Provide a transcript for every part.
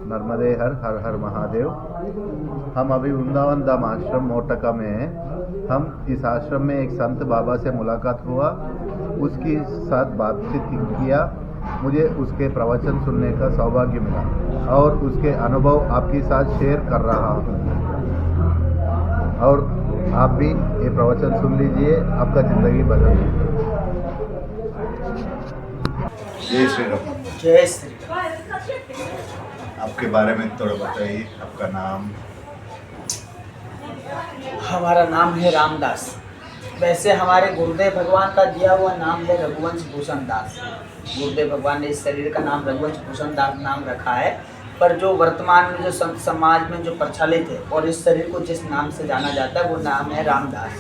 नर्मदे हर हर हर महादेव। हम अभी वृंदावन धाम आश्रम मोटका में हैं। हम इस आश्रम में एक संत बाबा से मुलाकात हुआ, उसके साथ बातचीत किया। मुझे उसके प्रवचन सुनने का सौभाग्य मिला और उसके अनुभव आपके साथ शेयर कर रहा हूँ। और आप भी ये प्रवचन सुन लीजिए, आपका ज़िंदगी बदल जाएगी। जय श्री राम। जय श्री राम। आपके बारे में थोड़ा बताइए, आपका नाम? हमारा नाम है रामदास। वैसे हमारे गुरुदेव भगवान का दिया हुआ नाम है रघुवंश भूषण दास। गुरुदेव भगवान ने इस शरीर का नाम रघुवंश भूषण दास नाम रखा है, पर जो वर्तमान में जो संत समाज में जो प्रचलित है और इस शरीर को जिस नाम से जाना जाता है वो नाम है रामदास।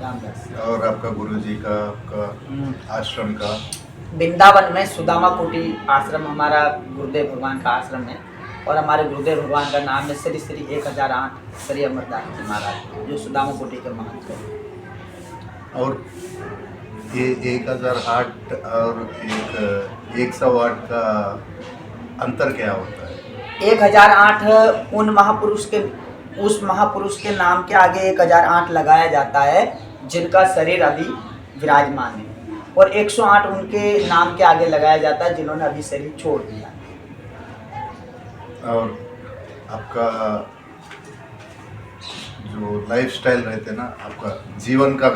रामदास। और आपका गुरुजी का, आपका आश्रम का? वृंदावन में सुदामा कुटी आश्रम हमारा गुरुदेव भगवान का आश्रम है और हमारे गुरुदेव भगवान का नाम है श्री श्री 1008 श्री अमरदास जी महाराज, जो सुदामा कुटी के महंत हैं। और ये 1008 और 108 का अंतर क्या होता है? 1008 उस महापुरुष के नाम के आगे 1008 लगाया जाता है जिनका शरीर अभी विराजमान है, और 108 उनके नाम के आगे लगाया जाता है जिन्होंने अभी शरीर छोड़ दिया। और आपका जो लाइफस्टाइल रहते ना, आपका जीवन का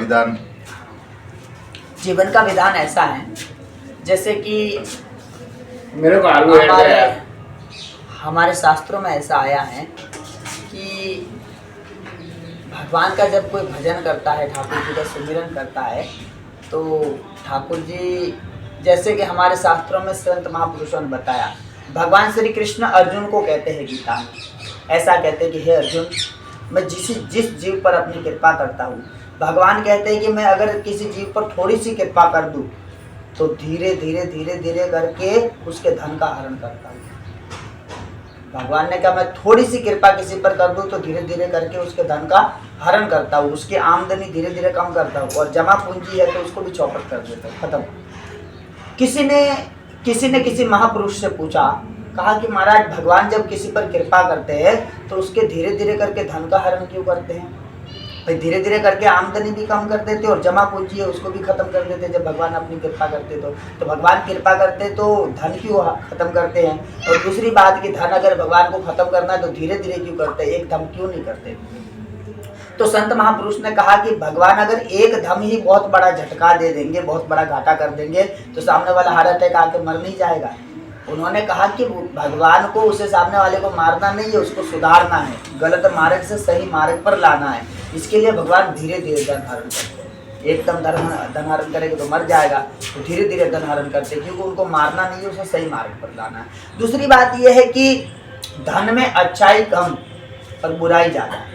विधान ऐसा है जैसे कि मेरे को हमारे शास्त्रों में ऐसा आया है कि भगवान का जब कोई भजन करता है, ठाकुर जी का सुमिरन करता है, तो ठाकुर जी, जैसे कि हमारे शास्त्रों में संत महापुरुषों ने बताया, भगवान श्री कृष्ण अर्जुन को कहते हैं गीता में, ऐसा कहते हैं कि हे अर्जुन, मैं जिस जीव पर अपनी कृपा करता हूँ, भगवान कहते हैं कि मैं अगर किसी जीव पर थोड़ी सी कृपा कर दूँ तो धीरे धीरे करके उसके धन का हरण करता हूँ। भगवान ने कहा मैं थोड़ी सी कृपा किसी पर कर दूं तो धीरे धीरे करके उसके धन का हरण करता हूँ, उसकी आमदनी धीरे धीरे कम करता हूँ, और जमा पूंजी है तो उसको भी चौपट कर देता हूँ, खत्म। किसी ने किसी महापुरुष से पूछा, कहा कि महाराज, भगवान जब किसी पर कृपा करते हैं तो उसके धीरे धीरे करके धन का हरण क्यों करते हैं? भाई धीरे धीरे करके आमदनी भी कम कर देते और जमा पूंजी है उसको भी खत्म कर देते। जब भगवान अपनी कृपा करते तो भगवान कृपा करते तो धन क्यों खत्म करते हैं? और दूसरी बात कि धन अगर भगवान को खत्म करना है तो धीरे धीरे क्यों करते हैं, एकदम क्यों नहीं करते? तो संत महापुरुष ने कहा कि भगवान अगर एकदम ही बहुत बड़ा झटका दे देंगे, बहुत बड़ा घाटा कर देंगे, तो सामने वाला हार्ट अटैक आके मर नहीं जाएगा। उन्होंने कहा कि भगवान को उसे सामने वाले को मारना नहीं है, उसको सुधारना है, गलत मार्ग से सही मार्ग पर लाना है। इसके लिए भगवान धीरे धीरे धन हरण करते हैं। एकदम धन हरण करेंगे तो मर जाएगा, तो धीरे धीरे धन हरण करते हैं, क्योंकि उनको मारना नहीं है, उसे सही मार्ग पर लाना है। दूसरी बात यह है कि धन में अच्छाई कम और बुराई ज़्यादा है।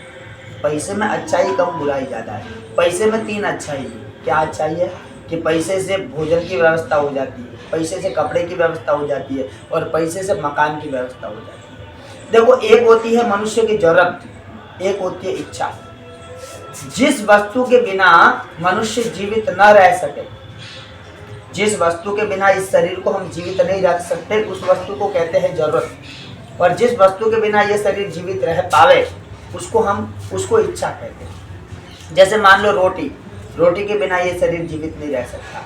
पैसे में अच्छाई कम, बुराई ज़्यादा है। पैसे में 3 अच्छाई है। क्या अच्छाई है? कि पैसे से भोजन की व्यवस्था हो जाती है, पैसे से कपड़े की व्यवस्था हो जाती है, और पैसे से मकान की व्यवस्था हो जाती है। देखो, एक होती है मनुष्य की जरूरत, एक होती है इच्छा। जिस वस्तु के बिना मनुष्य जीवित न रह सके, जिस वस्तु के बिना इस शरीर को हम जीवित नहीं रख सकते, उस वस्तु को कहते हैं जरूरत। और जिस वस्तु के बिना ये शरीर जीवित रह पावे उसको इच्छा कहते हैं। जैसे मान लो रोटी के बिना ये शरीर जीवित नहीं रह सकता,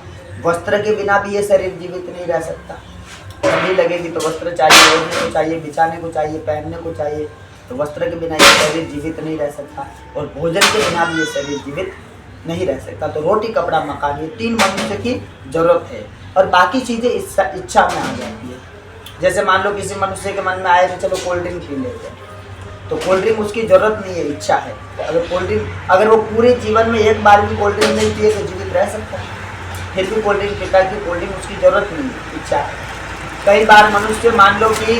वस्त्र के बिना भी ये शरीर जीवित नहीं रह सकता। ठंडी लगेगी तो वस्त्र चाहिए, ओढ़ने को चाहिए, बिछाने को चाहिए, पहनने को चाहिए, तो वस्त्र के बिना ये शरीर जीवित नहीं रह सकता, और भोजन के बिना भी ये शरीर जीवित नहीं रह सकता। तो रोटी, कपड़ा, मकान, ये 3 मनुष्य की जरूरत है, और बाकी चीज़ें इच्छा में आ जाती है। जैसे मान लो किसी मनुष्य के मन में आए कि चलो कोल्ड ड्रिंक पी लेते हैं, तो कोल्ड ड्रिंक उसकी ज़रूरत नहीं है, इच्छा है। अगर वो पूरे जीवन में एक बार भी कोल्ड ड्रिंक नहीं पिए तो जीवित रह सकता है, फिर भी कोल्ड ड्रिंक पीता है कि कोल्ड ड्रिंक उसकी ज़रूरत नहीं है, इच्छा है। कई बार मनुष्य मान लो कि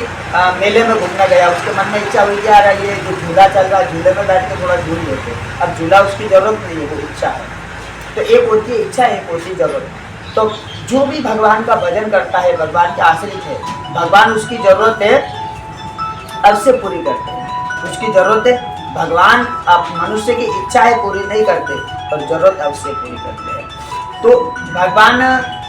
मेले में घूमने गया, उसके मन में इच्छा हुई कि यार ये जो झूला चल रहा है, झूले में बैठ के थोड़ा झूल लेते। अब झूला उसकी ज़रूरत नहीं है, वो इच्छा है। तो एक होती है इच्छा, एक होती है ज़रूरत। तो जो भी भगवान का भजन करता है, भगवान के आश्रित है, भगवान उसकी ज़रूरत है अवश्य पूरी करते हैं। उसकी ज़रूरत है, भगवान मनुष्य की इच्छाएं पूरी नहीं करते, पर ज़रूरत अवश्य पूरी करते हैं। तो भगवान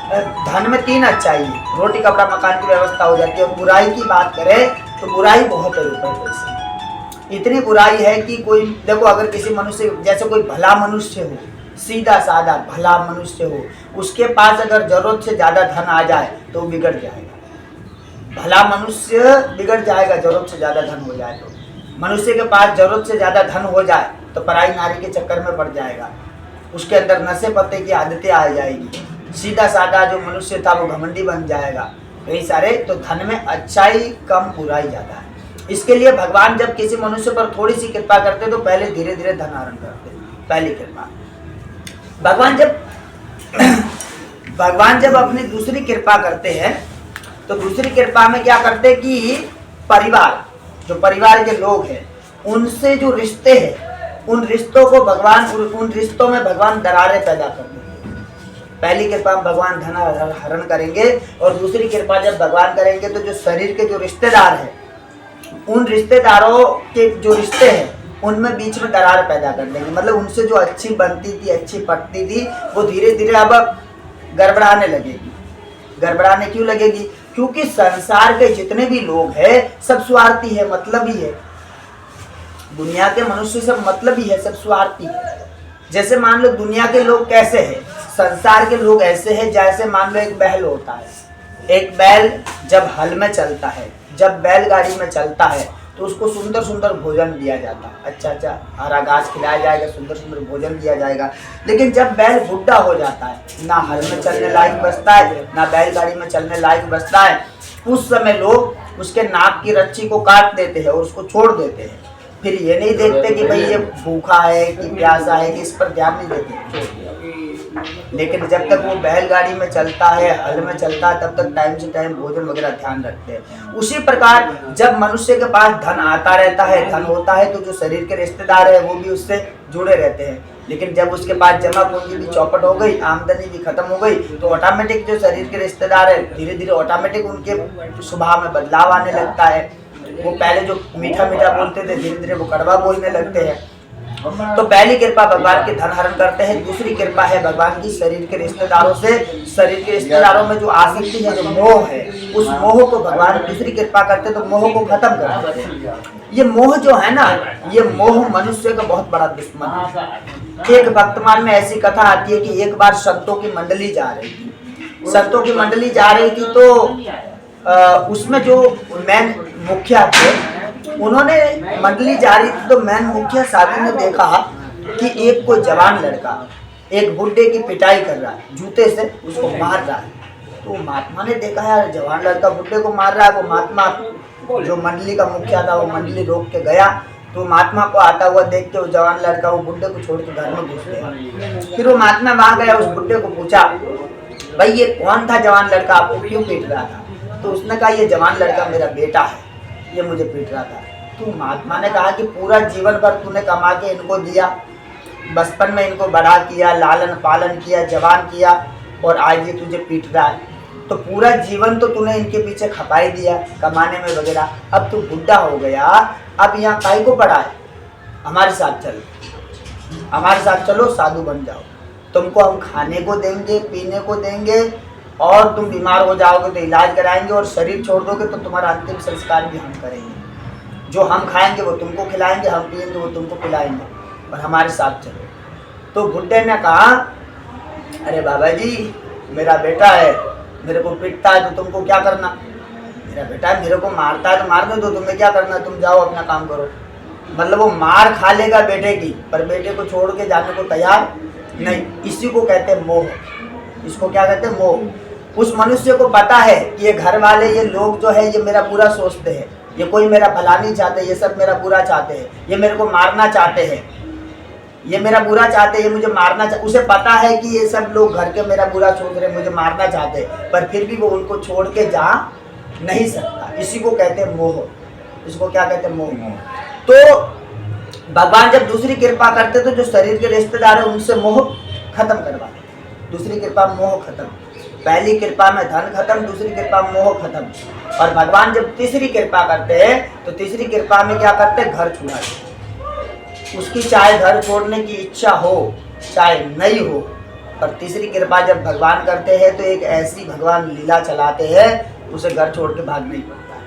धन में 3 अच्छाई है, रोटी कपड़ा मकान की व्यवस्था हो जाती है। और बुराई की बात करें तो बुराई बहुत है रुपए पैसे। इतनी बुराई है कि कोई देखो, अगर किसी मनुष्य जैसे कोई भला मनुष्य हो, सीधा साधा भला मनुष्य हो, उसके पास अगर जरूरत से ज्यादा धन आ जाए तो वो बिगड़ जाएगा। भला मनुष्य बिगड़ जाएगा जरूरत से ज्यादा धन हो जाए तो। मनुष्य के पास जरूरत से ज्यादा धन हो जाए तो पराई नारी के चक्कर में पड़ जाएगा, उसके अंदर नशे पत्ते की आदतें आ जाएगी। सीधा साधा जो मनुष्य था वो घमंडी बन जाएगा। कई सारे तो धन में अच्छाई कम बुराई ज्यादा है। इसके लिए भगवान जब किसी मनुष्य पर थोड़ी सी कृपा करते तो पहले धीरे धीरे धन आरण करते, पहली कृपा। भगवान जब अपनी दूसरी कृपा करते हैं तो दूसरी कृपा में क्या करते कि परिवार, जो परिवार के लोग हैं उनसे जो रिश्ते हैं उन रिश्तों को भगवान, उन रिश्तों में भगवान दरारें पैदा कर देंगे। पहली कृपा में भगवान धन हरण करेंगे और दूसरी कृपा जब भगवान करेंगे तो जो शरीर के जो रिश्तेदार हैं उन रिश्तेदारों के जो रिश्ते हैं उनमें बीच में दरार पैदा कर देंगे। मतलब उनसे जो अच्छी बनती थी, अच्छी पटती थी, वो धीरे धीरे अब गड़बड़ाने लगेगी। गड़बड़ाने क्यों लगेगी? क्योंकि संसार के जितने भी लोग हैं सब स्वार्थी है, मतलबी है। दुनिया के मनुष्य सब मतलबी है, सब स्वार्थी है। जैसे मान लो दुनिया के लोग कैसे हैं, संसार के लोग ऐसे हैं जैसे मान लो एक बैल होता है। एक बैल जब हल में चलता है, जब बैलगाड़ी में चलता है तो उसको सुंदर सुंदर भोजन दिया जाता है। अच्छा हरा घास खिलाया जाएगा, सुंदर सुंदर भोजन दिया जाएगा। लेकिन जब बैल बुढ़ा हो जाता है, ना हल में चलने लायक बचता है, ना बैलगाड़ी में चलने लायक बचता है, उस समय लोग उसके नाक की रस्सी को काट देते हैं और उसको छोड़ देते हैं। फिर ये नहीं देखते कि भाई ये भूखा है कि प्यासा है, कि इस पर ध्यान नहीं देते। लेकिन जब तक वो बैलगाड़ी में चलता है, हल में चलता है, तब तक टाइम से टाइम भोजन वगैरह ध्यान रखते हैं। उसी प्रकार जब मनुष्य के पास धन आता रहता है, धन होता है, तो जो शरीर के रिश्तेदार है वो भी उससे जुड़े रहते हैं। लेकिन जब उसके पास जमा पूंजी भी चौपट हो गई, आमदनी भी खत्म हो गई, तो ऑटोमेटिक जो शरीर के रिश्तेदार है धीरे धीरे ऑटोमेटिक उनके स्वभाव में बदलाव आने लगता है। वो पहले जो मीठा मीठा बोलते थे धीरे धीरे वो कड़वा बोलने लगते हैं। तो पहली कृपा भगवान के धन हरण करते हैं। दूसरी कृपा है भगवान की शरीर के रिश्तेदारों से। शरीर के रिश्तेदारों में जो आसक्ति है, जो मोह है, उस मोह को भगवान दूसरी कृपा करते तो मोह को खत्म कर देते हैं। ये मोह जो है ना, ये मोह मनुष्य का बहुत बड़ा दुश्मन है। एक वर्तमान में ऐसी कथा आती है कि एक बार संतों की मंडली जा रही थी। संतों की मंडली जा रही थी तो उसमें जो मैन मुखिया थे, उन्होंने मंडली जा रही थी तो मैन मुखिया साधु ने देखा कि एक कोई जवान लड़का एक बुड्ढे की पिटाई कर रहा है, जूते से उसको मार रहा है। तो महात्मा ने देखा यार जवान लड़का बुड्ढे को मार रहा है। वो महात्मा जो मंडली का मुखिया था वो मंडली रोक के गया। तो महात्मा को आता हुआ देख के वो जवान लड़का वो बुड्ढे को छोड़ के घर में घुस गया। फिर वो महात्मा वहां गया, उस बुड्ढे को पूछा भाई ये कौन था जवान लड़का, आपको क्यों पीट रहा था? तो उसने कहा ये जवान लड़का मेरा बेटा है, ये मुझे पीट रहा था। तो महात्मा ने कहा कि पूरा जीवन भर तूने कमा के इनको दिया, बचपन में इनको बड़ा किया, लालन पालन किया, जवान किया, और आज ये तुझे पीट रहा है। तो पूरा जीवन तो तूने इनके पीछे खपाई दिया कमाने में वगैरह। अब तू बुढ़ा हो गया, अब यहाँ काहे को पड़ा है? हमारे साथ चलो, हमारे साथ चलो, साधु बन जाओ। तुमको हम खाने को देंगे, पीने को देंगे, और तुम बीमार हो जाओगे तो इलाज कराएंगे, और शरीर छोड़ दोगे तो तुम्हारा अंतिम संस्कार भी हम करेंगे। जो हम खाएंगे वो तुमको खिलाएंगे, हम पिएंगे वो तुमको पिलाएंगे, और हमारे साथ चलो। तो बुड्ढे ने कहा अरे बाबा जी मेरा बेटा है, मेरे को पीटता है तो तुमको क्या करना? मेरा बेटा है, मेरे को मारता है तो मारने दो, तुम्हें क्या करना, तुम जाओ अपना काम करो। मतलब वो मार खा लेगा बेटे की, पर बेटे को छोड़ के जाने को तैयार नहीं। इसी को कहते हैं मोह। इसको क्या कहते हैं? मोह। उस मनुष्य को पता है कि ये घर वाले, ये लोग जो है ये मेरा बुरा सोचते हैं, ये कोई मेरा भला नहीं चाहते, ये सब मेरा बुरा चाहते हैं, ये मेरे को मारना चाहते हैं, ये मेरा बुरा चाहते हैं, ये मुझे मारना चाहते। उसे पता है कि ये सब लोग घर के मेरा बुरा सोच रहे, मुझे मारना चाहते हैं, पर फिर भी वो उनको छोड़ के जा नहीं सकता। इसी को कहते हैं मोह। इसको क्या कहते हैं? मोह। तो भगवान जब दूसरी कृपा करते तो जो शरीर के रिश्तेदार है उनसे मोह खत्म करवाते। दूसरी कृपा मोह खत्म। पहली कृपा में धन खत्म, दूसरी कृपा में मोह खत्म। और भगवान जब तीसरी कृपा करते हैं तो तीसरी कृपा में क्या करते हैं? घर छुड़ाते। उसकी चाहे घर छोड़ने की इच्छा हो चाहे नहीं हो, और तीसरी कृपा जब भगवान करते हैं तो एक ऐसी भगवान लीला चलाते हैं उसे घर छोड़ के भागना ही पड़ता है।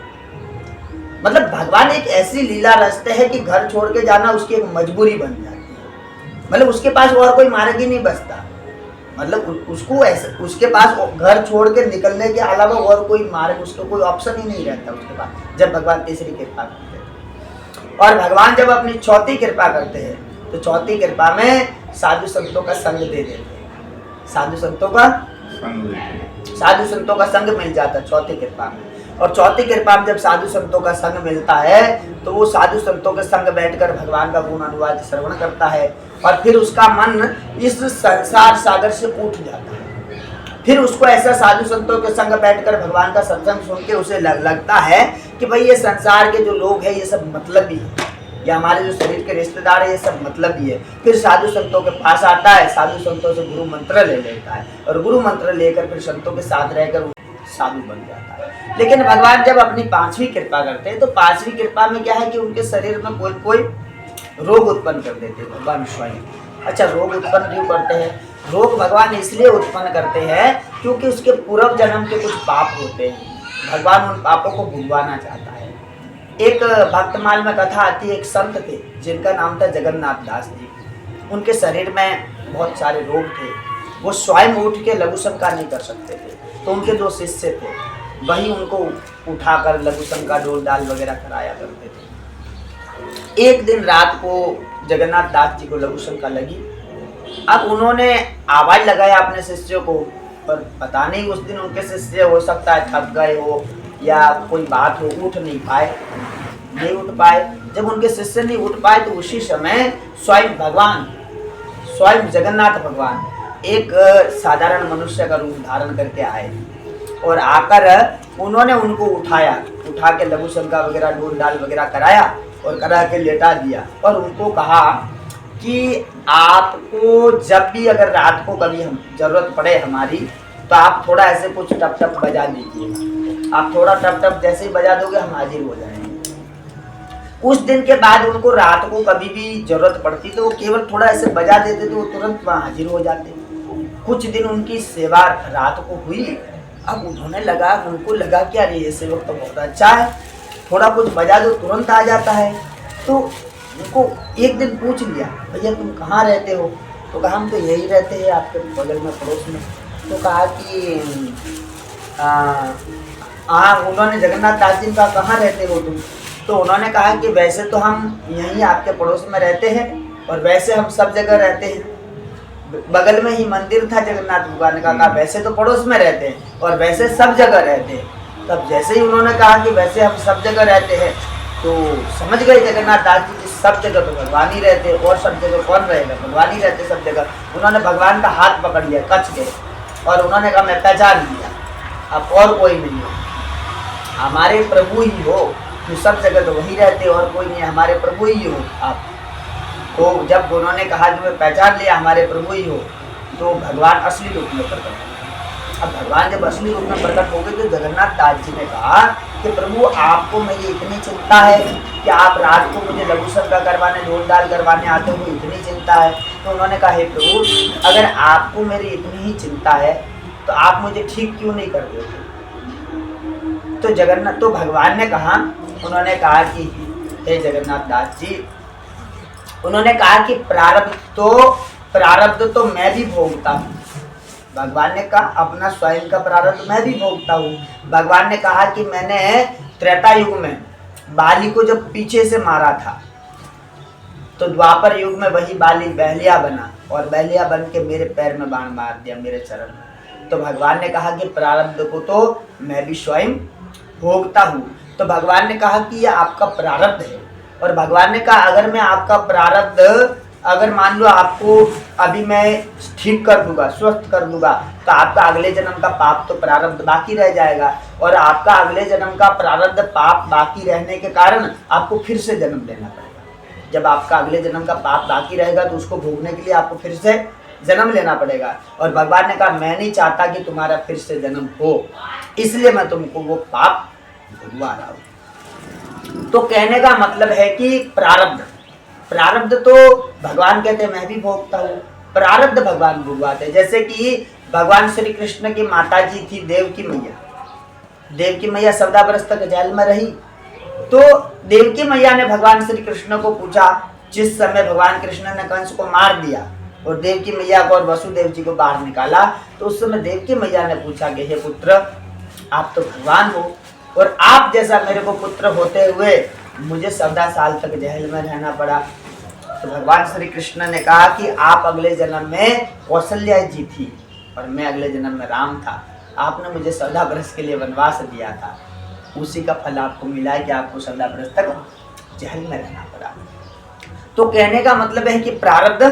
मतलब भगवान एक ऐसी लीला रचते हैं कि घर छोड़ के जाना उसकी एक मजबूरी बन जाती है। मतलब उसके पास और कोई मार्ग ही नहीं बचता। मतलब उसको ऐसे उसके पास घर छोड़ के निकलने के अलावा और कोई मार्ग, उसको कोई ऑप्शन ही नहीं रहता उसके पास, जब भगवान तीसरी कृपा करते हैं। और भगवान जब अपनी चौथी कृपा करते हैं तो चौथी कृपा में साधु संतों का संग दे देते हैं। साधु संतों का संग मिल जाता है चौथी कृपा में। और चौथी कृपा में जब साधु संतों का संग मिलता है तो वो साधु संतों के संग बैठकर भगवान का गुण अनुवाद श्रवण करता है और फिर उसका मन इस संसार सागर से उठ जाता है। फिर उसको ऐसा साधु संतों के संग बैठकर भगवान का सत्संग सुन के उसे लगता है कि भाई ये संसार के जो लोग हैं ये सब मतलब ही है, या हमारे जो शरीर के रिश्तेदार है ये सब मतलब ही है। फिर साधु संतों के पास आता है, साधु संतों से गुरु मंत्र ले लेता है और गुरु मंत्र लेकर फिर संतों के साथ रहकर साधु बन जाता है। लेकिन भगवान जब अपनी पांचवी कृपा करते हैं तो पांचवी कृपा में क्या है कि उनके शरीर में कोई कोई रोग उत्पन्न कर देते हैं भगवान स्वयं। अच्छा, रोग उत्पन्न क्यों करते हैं? रोग भगवान इसलिए उत्पन्न करते हैं क्योंकि उसके पूर्व जन्म के कुछ पाप होते हैं, भगवान उन पापों को भुगवाना चाहता है। एक भक्तमाल में कथा आती है, एक संत थे जिनका नाम था जगन्नाथ दास जी। उनके शरीर में बहुत सारे रोग थे, वो स्वयं उठ के लघु शंका नहीं कर सकते थे, तो उनके दो शिष्य थे, वही उनको उठाकर लघु शंका डोल डाल वगैरह कराया करते थे। एक दिन रात को जगन्नाथ दास जी को लघु शंका लगी। अब उन्होंने आवाज लगाया अपने शिष्यों को, पर पता नहीं उस दिन उनके शिष्य हो सकता है थक गए हो या कोई बात हो, उठ नहीं पाए। जब उनके शिष्य नहीं उठ पाए तो उसी समय स्वयं जगन्नाथ भगवान एक साधारण मनुष्य का रूप धारण करके आए और आकर उन्होंने उनको उठा के लघु शंका वगैरह डोल डाल वगैरह कराया और करा के लेटा दिया और उनको कहा कि आपको जब भी अगर रात को कभी हम जरूरत पड़े हमारी, तो आप थोड़ा ऐसे कुछ टप टप बजा दीजिएगा। आप थोड़ा टप टप जैसे ही बजा दोगे हम हाजिर हो जाएंगे। उस दिन के बाद उनको रात को कभी भी जरूरत पड़ती तो वो केवल थोड़ा ऐसे बजा देते तो वो तुरंत वहाँ हाजिर हो जाते। कुछ दिन उनकी सेवा रात को हुई। अब उनको लगा कि यार ये सेवक तो बहुत अच्छा है, थोड़ा कुछ बजा दो तुरंत आ जाता है। तो उनको एक दिन पूछ लिया, भैया तुम कहाँ रहते हो? तो कहा हम तो यही रहते हैं आपके बगल में पड़ोस में। तो कहा कि उन्होंने जगन्नाथ दास जी का कहाँ रहते हो तुम? तो उन्होंने कहा कि वैसे तो हम यहीं आपके पड़ोस में रहते हैं और वैसे हम सब जगह रहते हैं, बगल में ही मंदिर था जगन्नाथ भगवान ने कहा वैसे तो पड़ोस में रहते हैं और वैसे सब जगह रहते हैं। तब जैसे ही उन्होंने कहा कि वैसे हम सब जगह रहते हैं तो समझ गए जगन्नाथ दास जी कि सब जगह तो भगवान ही रहते और सब जगह कौन रहेगा, भगवान ही रहते सब जगह। उन्होंने भगवान का हाथ पकड़ लिया कच के और उन्होंने कहा मैं पहचान लिया, अब और कोई नहीं हो, हमारे प्रभु ही हो, तो सब जगह तो वही रहते और कोई नहीं, हमारे प्रभु ही हो आप। तो जब उन्होंने कहा कि मैं पहचान लिया हमारे प्रभु ही हो, तो भगवान असली रूप में प्रकट हो। अब भगवान जब असली रूप में प्रकट हो गए तो जगन्नाथ दास जी ने कहा कि प्रभु आपको मेरी इतनी चिंता है कि आप रात को मुझे लघु शंका करवाने डोल डाल करवाने आते हो, इतनी चिंता है। तो उन्होंने कहा हे प्रभु अगर आपको मेरी इतनी ही चिंता है तो आप मुझे ठीक क्यों नहीं कर देते? तो भगवान ने कहा, उन्होंने कहा कि हे जगन्नाथ दास जी, उन्होंने कहा कि प्रारब्ध तो मैं भी भोगता हूँ। भगवान ने कहा अपना स्वयं का प्रारब्ध मैं भी भोगता हूँ। भगवान ने कहा कि मैंने त्रेता युग में बाली को जब पीछे से मारा था तो द्वापर युग में वही बाली बहलिया बना और बहलिया बन के मेरे पैर में बाण मार दिया, मेरे चरण में। तो भगवान ने कहा कि प्रारब्ध को तो मैं भी स्वयं भोगता हूँ। तो भगवान ने कहा कि यह आपका प्रारब्ध है और भगवान ने कहा अगर मैं आपका प्रारब्ध, अगर मान लो आपको अभी मैं ठीक कर दूंगा, स्वस्थ कर दूंगा, तो आपका अगले जन्म का पाप तो प्रारब्ध बाकी रह जाएगा और आपका अगले जन्म का प्रारब्ध पाप बाकी रहने के कारण आपको फिर से जन्म लेना पड़ेगा। जब आपका अगले जन्म का पाप बाकी रहेगा तो उसको भोगने के लिए आपको फिर से जन्म लेना पड़ेगा। और भगवान ने कहा मैं नहीं चाहता कि तुम्हारा फिर से जन्म हो, इसलिए मैं तुमको वो पाप भुगवा रहा हूँ। तो कहने का मतलब है कि प्रारब्ध तो भगवान कहते हैं मैं भी भोगता हूँ प्रारब्ध भगवान भुगवाते हैं। जैसे कि भगवान श्री कृष्ण की माता जी थी देवकी मैया। देवकी मैया 14 वर्ष तक जेल में रही। तो देवकी मैया ने भगवान श्री कृष्ण को पूछा, जिस समय भगवान कृष्ण ने कंस को मार दिया और देवकी मैया को और वसुदेव जी को बाहर निकाला, तो उस समय देवकी मैया ने पूछा कि हे पुत्र, आप तो भगवान हो और आप जैसा मेरे को पुत्र होते हुए मुझे 14 साल तक जेल में रहना पड़ा। तो भगवान श्री कृष्ण ने कहा कि आप अगले जन्म में कौशल्या जी थी और मैं अगले जन्म में राम था। आपने मुझे 14 वर्ष के लिए वनवास दिया था, उसी का फल आपको मिला है कि आपको 14 वर्ष तक जेल में रहना पड़ा। तो कहने का मतलब है कि प्रारब्ध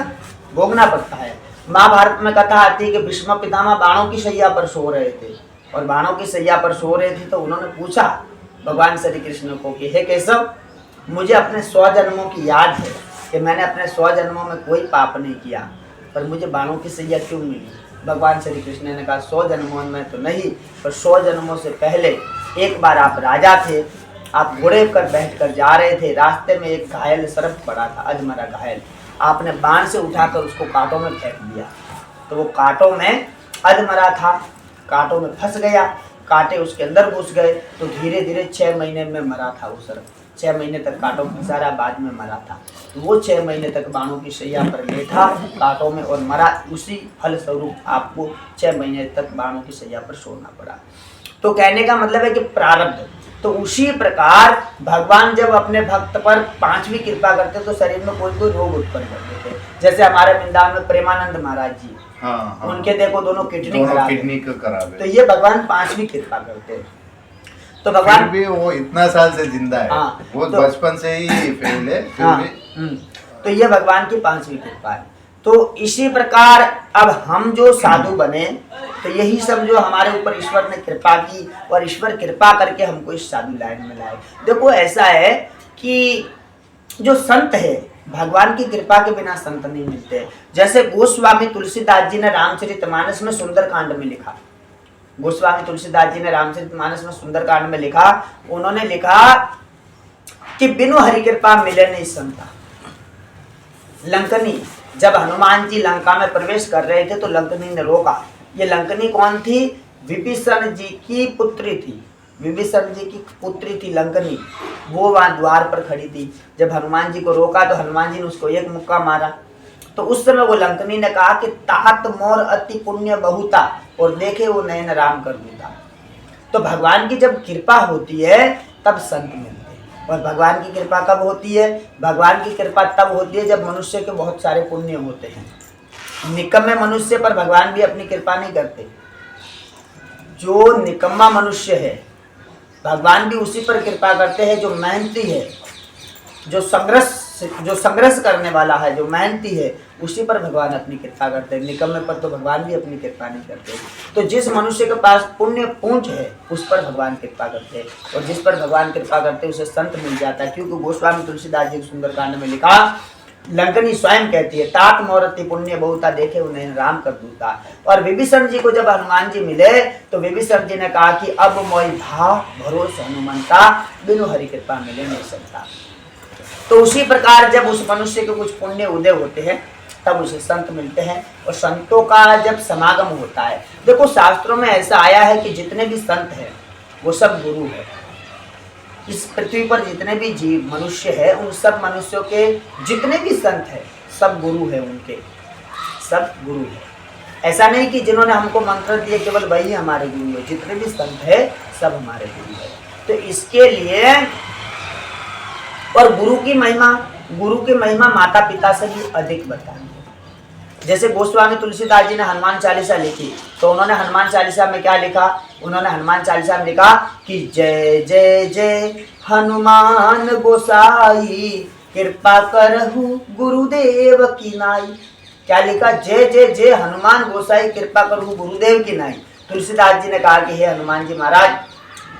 भोगना पड़ता है। महाभारत में कथा आती है कि भीष्म पितामह बाणों की शैया पर सो रहे थे और बाणों की शैया पर सो रहे थे तो उन्होंने पूछा भगवान श्री कृष्ण को कि हे केशव, मुझे अपने 100 जन्मों की याद है कि मैंने अपने 100 जन्मों में कोई पाप नहीं किया, पर मुझे बाणों की शैया क्यों मिली? भगवान श्री कृष्ण ने कहा 100 जन्मों में तो नहीं, पर 100 जन्मों से पहले एक बार आप राजा थे, आप घोड़े पर बैठकर जा रहे थे, रास्ते में एक घायल सर्प पड़ा था, अजमरा घायल, आपने बाण से उठाकर उसको कांटों में फेंक दिया, तो वो कांटों में अधमरा था, कांटों में फंस गया, कांटे उसके अंदर घुस गए, तो धीरे धीरे 6 महीने में मरा था वो सर्प। 6 महीने तक कांटों में फंसा रहा, बाद में मरा था। तो वो 6 महीने तक बाणों की शैया पर लेटा कांटों में और मरा, उसी फल स्वरूप आपको 6 महीने तक बाणों की शैया पर सोना पड़ा। तो कहने का मतलब है कि प्रारब्ध। तो उसी प्रकार भगवान जब अपने भक्त पर 5वीं कृपा करते तो शरीर में कोई कोई रोग उत्पन्न कर देते। जैसे हमारे वृंदावन में प्रेमानंद महाराज जी, हाँ, हाँ। उनके देखो दोनों किडनी खराब है, तो ये भगवान 5वीं कृपा करते हैं। तो भगवान फिर भी वो इतना साल से जिंदा है। हाँ, वो तो बचपन से ही फेल है फिर हाँ, भी। तो ये भगवान की 5वीं कृपा है। तो इसी प्रकार अब हम जो साधु बने तो यही समझो हमारे ऊपर ईश्वर ने कृपा की और ईश्वर कृपा करके हमको इस साधु लाइन में लाए। देखो ऐसा है कि जो संत है, भगवान की कृपा के बिना संत नहीं मिलते। जैसे गोस्वामी तुलसीदास जी ने रामचरितमानस में सुंदरकांड में लिखा, गोस्वामी तुलसीदास जी ने रामचरितमानस में सुंदरकांड में लिखा, उन्होंने लिखा कि बिनु हरि कृपा मिले नहीं संता। लंकनी, जब हनुमान जी लंका में प्रवेश कर रहे थे तो लंकनी ने रोका। ये लंकनी कौन थी? विभीषण जी की पुत्री थी, विभीषण जी की पुत्री थी लंकनी। वो वहां द्वार पर खड़ी थी। जब हनुमान जी को रोका तो हनुमान जी ने उसको एक मुक्का मारा। तो उस समय वो लंकनी ने कहा कि तात मोर अति पुण्य बहुता, और देखे वो नयन राम कर दूता। तो भगवान की जब कृपा होती है तब संत मिलते हैं। और भगवान की कृपा कब होती है? भगवान की कृपा तब होती है जब मनुष्य के बहुत सारे पुण्य होते हैं। निकम्मे मनुष्य पर भगवान भी अपनी कृपा नहीं करते। जो निकम्मा मनुष्य है भगवान भी उसी पर कृपा करते हैं जो मेहनती है, जो संघर्ष करने वाला है, जो मेहनती है, उसी पर भगवान अपनी कृपा करते हैं। निकम्मे पर तो भगवान भी अपनी कृपा नहीं करते। तो जिस मनुष्य के पास पुण्य पूंज है उस पर भगवान कृपा करते हैं, और जिस पर भगवान कृपा करते हैं उसे संत मिल जाता है। क्योंकि गोस्वामी तुलसीदास जी सुंदरकांड में लिखा, लंकनी स्वयं कहती है तात मोरति पुण्य बहुता, देखे उन्हें राम कर दूता। और विभीषण जी को जब हनुमान जी मिले तो विभीषण जी ने कहा कि अब मोई भाव भरोस हनुमंता, बिनु हरि कृपा मिले नहीं सकता। तो उसी प्रकार जब उस मनुष्य के कुछ पुण्य उदय होते हैं तब उसे संत मिलते हैं, और संतों का जब समागम होता है, देखो शास्त्रों में ऐसा आया है कि जितने भी संत हैं वो सब गुरु है। इस पृथ्वी पर जितने भी जीव मनुष्य है उन सब मनुष्यों के जितने भी संत हैं सब गुरु है, उनके सब गुरु है। ऐसा नहीं कि जिन्होंने हमको मंत्र दिए केवल वही हमारे गुरु है, जितने भी संत है सब हमारे गुरु है। तो इसके लिए, और गुरु की महिमा माता पिता से भी अधिक बताएंगे। जैसे गोस्वामी तुलसीदास जी ने हनुमान चालीसा लिखी तो उन्होंने हनुमान चालीसा में क्या लिखा? उन्होंने हनुमान चालीसा में लिखा कि जय जय जय हनुमान गोसाई, कृपा करहु गुरुदेव की नाई। क्या लिखा? जय जय जय हनुमान गोसाई, कृपा करहु गुरुदेव की नाई। तुलसीदास जी ने कहा कि हे हनुमान जी महाराज,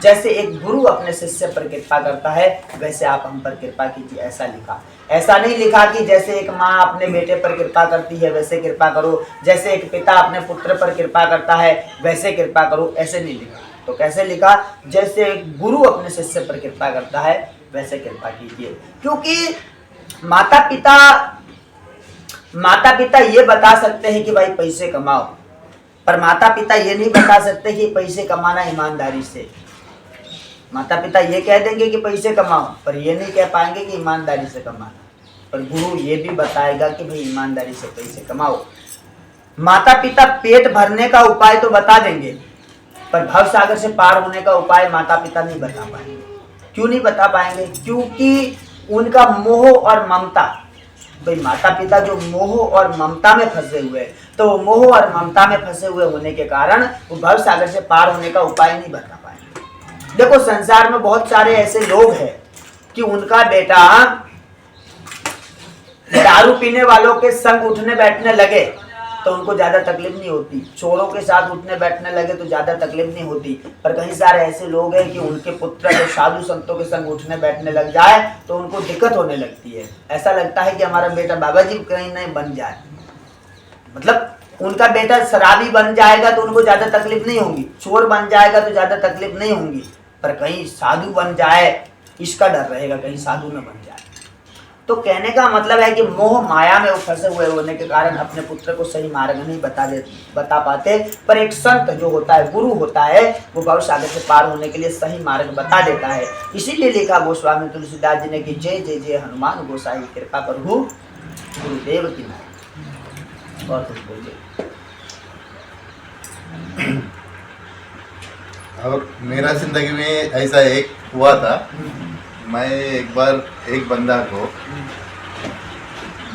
जैसे एक गुरु अपने शिष्य पर कृपा करता है वैसे आप हम पर कृपा कीजिए, ऐसा लिखा। ऐसा नहीं लिखा कि जैसे एक माँ अपने बेटे पर कृपा करती है वैसे कृपा करो, जैसे एक पिता अपने पुत्र पर कृपा करता है वैसे कृपा करो, ऐसे नहीं लिखा। तो कैसे लिखा? जैसे एक गुरु अपने शिष्य पर कृपा करता है वैसे कृपा कीजिए। क्योंकि माता पिता ये बता सकते हैं कि भाई पैसे कमाओ, पर माता पिता ये नहीं बता सकते कि पैसे कमाना ईमानदारी से। माता पिता ये कह देंगे कि पैसे कमाओ, पर ये नहीं कह पाएंगे कि ईमानदारी से कमाना। पर गुरु ये भी बताएगा कि भाई ईमानदारी से पैसे कमाओ। माता पिता पेट भरने का उपाय तो बता देंगे, पर भव सागर से पार होने का उपाय माता पिता नहीं बता पाएंगे। क्यों नहीं बता पाएंगे? क्योंकि उनका मोह और ममता, भाई माता पिता जो मोह और ममता में फंसे हुए हैं, तो वो मोह और ममता में फंसे हुए होने के कारण वो भव सागर से पार होने का उपाय नहीं बता पाएंगे। देखो संसार में बहुत सारे ऐसे लोग हैं कि उनका बेटा दारू पीने वालों के संग उठने बैठने लगे तो उनको ज्यादा तकलीफ नहीं होती, चोरों के साथ उठने बैठने लगे तो ज्यादा तकलीफ नहीं होती। पर कई सारे ऐसे लोग हैं कि उनके पुत्र जो साधु संतों के संग उठने बैठने लग जाए तो उनको दिक्कत होने लगती है। ऐसा लगता है कि हमारा बेटा बाबा जी कहीं नहीं बन जाए, मतलब उनका बेटा शराबी बन जाएगा तो उनको ज्यादा तकलीफ नहीं होगी, चोर बन जाएगा तो ज्यादा तकलीफ नहीं होगी, पर कहीं साधु बन जाए इसका डर रहेगा, कहीं साधु न बन जाए। तो कहने का मतलब है कि मोह माया में फंसे हुए होने के कारण अपने पुत्र को सही मार्ग नहीं बता पाते। पर एक संत जो होता है, गुरु होता है, वो भव सागर से पार होने के लिए सही मार्ग बता देता है। इसीलिए लिखा गोस्वामी तुलसीदास जी ने कि जय जय जय हनुमान गोसाई कृपा प्रभु गुरुदेव की नाम। और कुछ बोलिए। और मेरा जिंदगी में ऐसा एक हुआ था, मैं एक बार एक बंदा को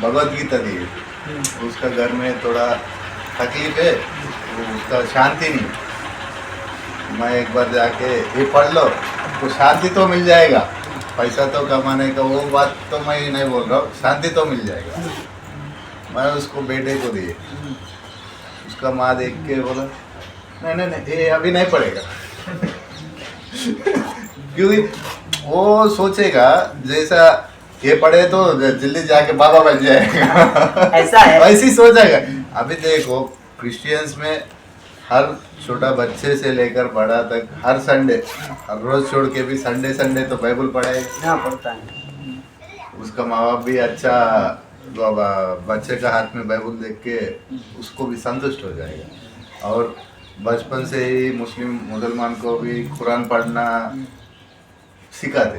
भगवत गीता दी, उसका घर में थोड़ा तकलीफ है, उसका शांति नहीं। मैं एक बार जाके ये पढ़ लो तो शांति तो मिल जाएगा, पैसा तो कमाने का वो बात तो मैं नहीं बोल रहा हूँ, शांति तो मिल जाएगा। मैं उसको बेटे को दिए, उसका माँ देख के बोला नहीं नहीं नहीं ये अभी नहीं पड़ेगा क्योंकि वो सोचेगा जैसा ये पढ़े तो जल्दी जाके बाबा बन जाएगा ऐसा है, वैसे ही सोचेगा। अभी देखो क्रिश्चियंस में हर छोटा बच्चे से लेकर बड़ा तक हर संडे, हर रोज छोड़ के भी संडे संडे तो बाइबल पढ़ाएगा, पढ़ता है। उसका माँ बाप भी अच्छा, बच्चे का हाथ में बाइबल देख के उसको भी संतुष्ट हो जाएगा। और बचपन से ही मुसलमान को भी कुरान पढ़ना सिखाते।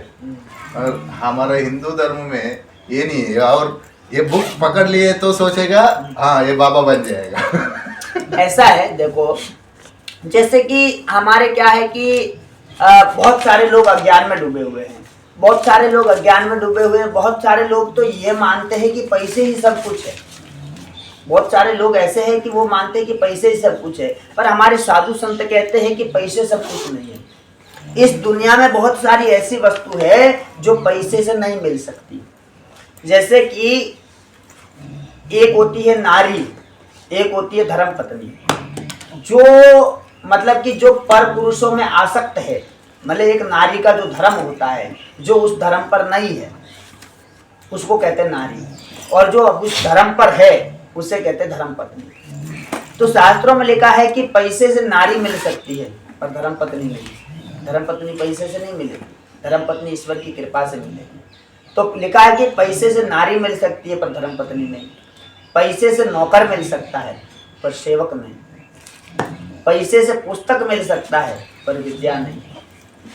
और हमारे हिंदू धर्म में ये नहीं है, और ये बुक पकड़ लिए तो सोचेगा हाँ ये बाबा बन जाएगा ऐसा है। देखो जैसे कि हमारे क्या है कि बहुत सारे लोग अज्ञान में डूबे हुए हैं, बहुत सारे लोग अज्ञान में डूबे हुए हैं। बहुत सारे लोग तो ये मानते हैं कि पैसे ही सब कुछ है। बहुत सारे लोग ऐसे हैं कि वो मानते हैं कि पैसे ही सब कुछ है, पर हमारे साधु संत कहते हैं कि पैसे सब कुछ नहीं है। इस दुनिया में बहुत सारी ऐसी वस्तु है जो पैसे से नहीं मिल सकती। जैसे कि एक होती है नारी, एक होती है धर्म पत्नी। जो मतलब कि जो पर पुरुषों में आसक्त है, मतलब एक नारी का जो धर्म होता है, जो उस धर्म पर नहीं है उसको कहते हैं नारी, और जो उस धर्म पर है उसे कहते हैं धर्म पत्नी। तो शास्त्रों में लिखा है कि पैसे से नारी मिल सकती है पर धर्म पत्नी नहीं। धर्म पत्नी पैसे से नहीं मिलेगी, धर्म पत्नी ईश्वर की कृपा से मिलेगी। तो लिखा है कि पैसे से नारी मिल सकती है पर धर्म पत्नी नहीं। पैसे से नौकर मिल सकता है पर सेवक नहीं। पैसे से पुस्तक मिल सकता है पर विद्या नहीं।